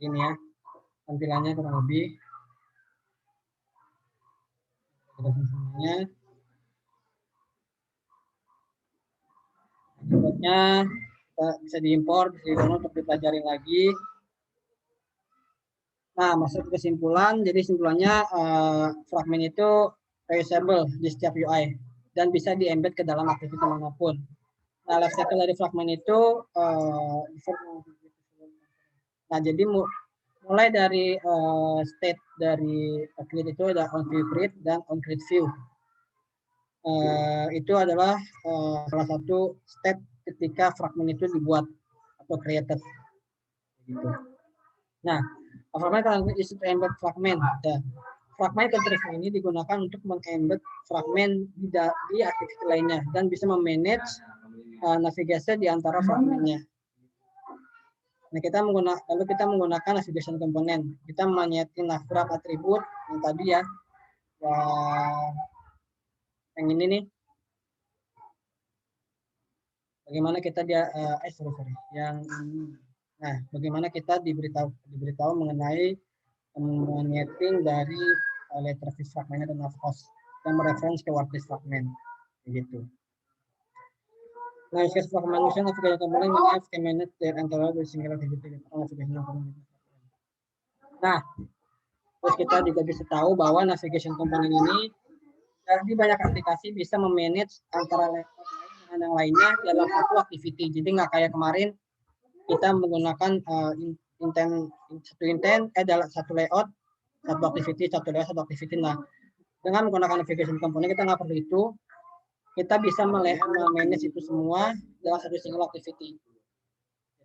Ini ya, tampilannya kurang lebih. Semuanya. Importnya bisa diimpor, bisa di-download untuk dipelajari lagi. Nah, masuk ke kesimpulan. Jadi kesimpulannya fragmen itu reusable di setiap UI dan bisa di-embed ke dalam aktivitas manapun. Nah, life cycle dari fragmen itu Nah, jadi mulai dari state dari create itu ada on view create dan on create view. Itu adalah salah satu step ketika fragment itu dibuat atau created. Gitu. Nah, fragment is to embed fragment. Nah, fragment control ini digunakan untuk mengembed fragment di aktiviti lainnya dan bisa memanage navigasi di antara fragmentnya. Nah, lalu kita menggunakan navigation component. Kita menyeting navgraph atribut yang tadi ya, yang ini nih. Bagaimana kita bagaimana kita diberitahu mengenai menyeting dari letter fish fragmentnya dan navhost dan mereference ke wordlist fragment, begitu. Nah, case fragmentation navigation component means can manage their entire with single activity navigation component. Nah, terus kita juga bisa tahu bahwa navigation component ini di banyak aplikasi bisa memanage antara laptop dengan yang lainnya dalam satu activity. Jadi nggak kayak kemarin kita menggunakan dalam satu layout, satu activity. Nah, dengan menggunakan navigation component kita nggak perlu itu. Kita bisa manage itu semua dalam satu single activity.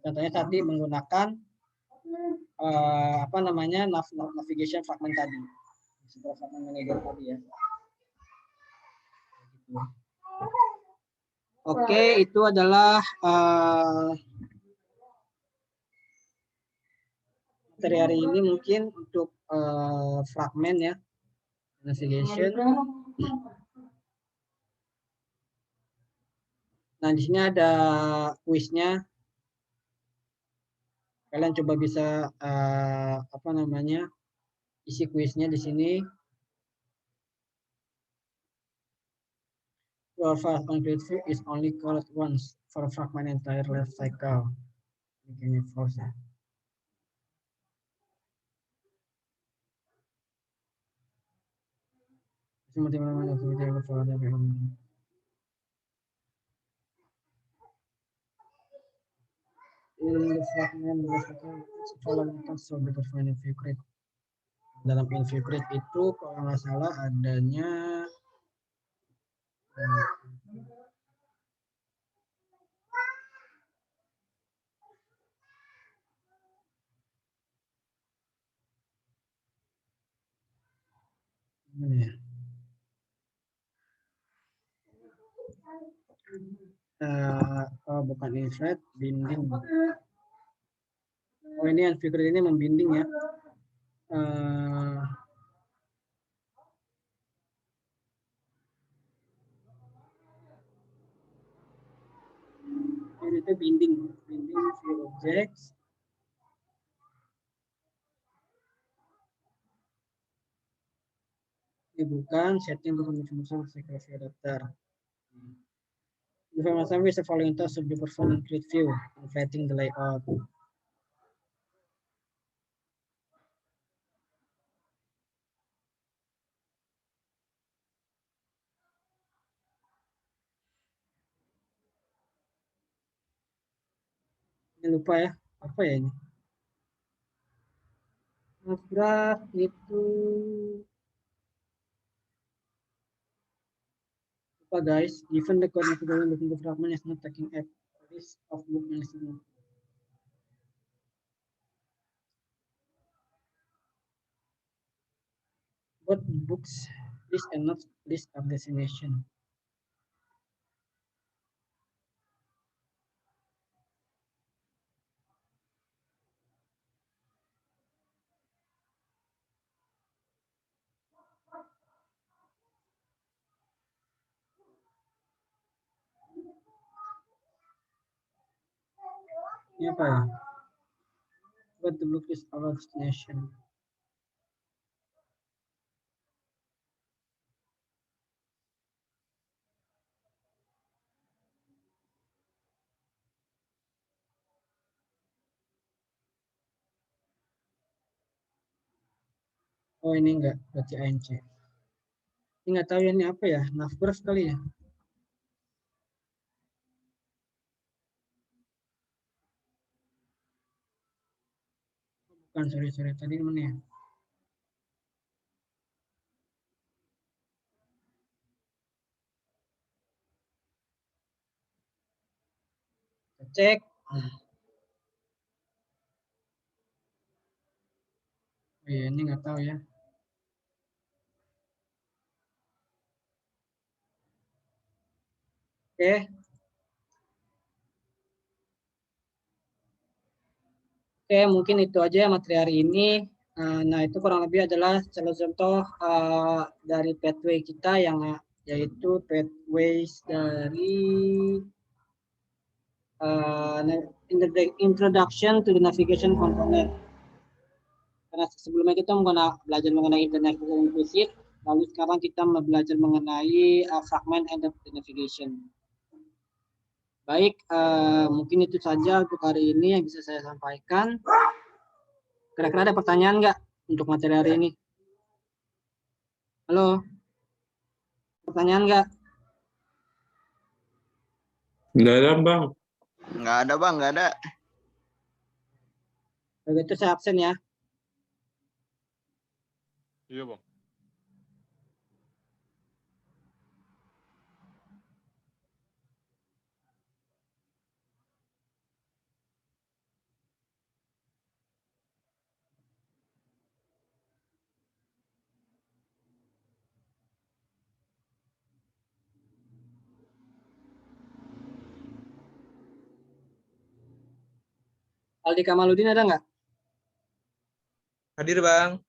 Contohnya tadi menggunakan navigation fragment tadi. Fragment manager tadi ya. Oke, itu adalah materi hari ini mungkin untuk fragment ya, navigation. Nah, di sini ada kuisnya. Kalian coba bisa isi kuisnya di sini. Your fast complete view is only called once for fragment entire life cycle. Can you force it? Dalam InViewCreate itu kalau nggak salah adanya bukan insert, binding. Oh, ini InViewCreate ini membinding ya. Ini itu binding view objects. Ini bukan setting untuk security adapter. Information with the following tasks should be performed in create view, inflating the layout. Ini lupa ya, apa ya ini? Graph itu lupa guys. Given the code methodology looking to fragment is not taking a list of book management. Both books list and not list of destination. Ini apa ya? What the book is our destination. Oh, ini enggak, berarti ANC. Ini enggak tahu ya, ini apa ya? Navgraph kali ya. Bukan, sorry. Tadi mana ya? Kita cek. Oh iya, ini nggak tahu ya. Oke. Oke, mungkin itu aja materi hari ini. Nah, itu kurang lebih adalah contoh dari pathway kita yang yaitu pathways dari introduction to the navigation component. Karena sebelumnya kita belajar mengenai internet implicit, lalu sekarang kita belajar mengenai fragment and the navigation. Baik, mungkin itu saja untuk hari ini yang bisa saya sampaikan. Kira-kira ada pertanyaan nggak untuk materi hari ini? Halo? Pertanyaan nggak? Nggak ada, Bang. Nggak ada, Bang, nggak ada. Begitu saya absen ya. Iya, Bang. Aldi Kamaludin ada nggak? Hadir, Bang.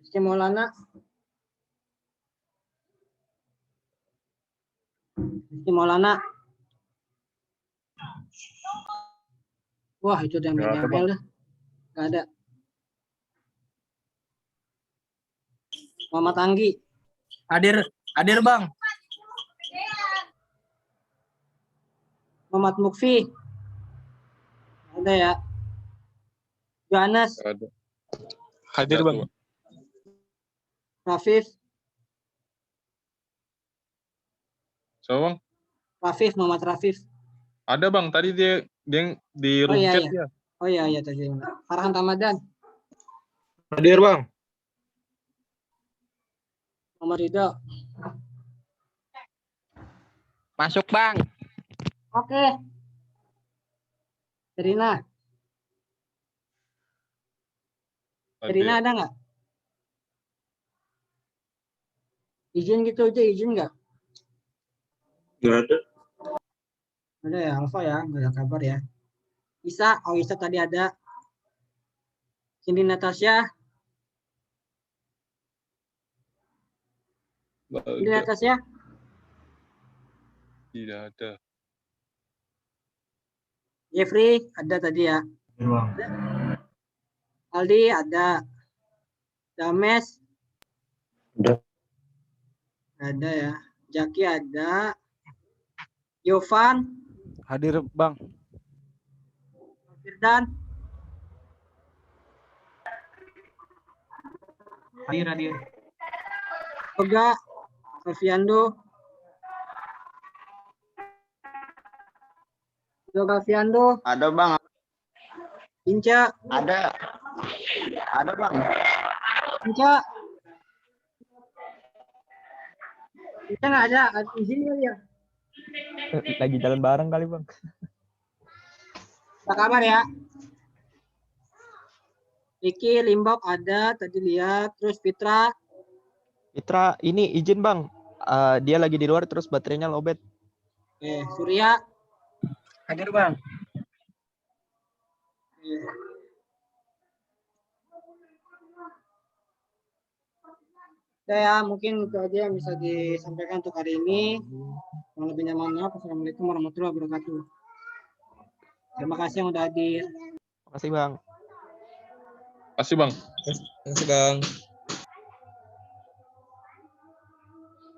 Rizky Maulana? Rizky Maulana? Wah, itu udah Nggak ada, email Bang. dah. Nggak ada. Muhammad Anggi? Hadir, Bang. Muhammad Mukfi? Ada ya. Johannes? Nggak ada. Hadir, Nggak Bang. ada, Rafif? Siapa, Bang? Rafif, Muhammad Rafif. Ada, Bang. Tadi dia di Oh room iya, chat iya. ya. Oh iya tadi. Farhan Ramadan? Hadir, Bang. Muhammad Ridho? Masuk, Bang. Oke. Serina? Serina Ada. ada nggak? Izin gitu aja, izin nggak? Nggak ada. Ada ya, Alfa ya, nggak ada kabar ya. Isa, oh Isa tadi ada. Cindy Natasha? Nggak Cindy ada. Natasha? Tidak ada. Jeffrey ada tadi ya. Aldi ada. Dames Ada. ada ya. Jaki ada. Yovan, Hadir, Bang. Firdan, Hadir. Yoga, Alfiando. Yoga Alfiando, Ada, Bang. Inca, Ada. Ada, Bang. Inca. Inca nggak ada, izin kali ya. Lagi jalan bareng kali, Bang. Apa kabar ya? Riki, Limbok ada, tadi lihat. Terus Fitra, Fitra, ini izin Bang. Dia lagi di luar terus baterainya lowbat. Surya. Hadir, Bang. Ya, mungkin itu aja yang bisa disampaikan untuk hari ini. Kurang lebihnya mohon maaf. Assalamualaikum warahmatullahi wabarakatuh. Terima kasih yang udah hadir. Makasih Bang. Kasih, Bang. Terima kasih, Bang.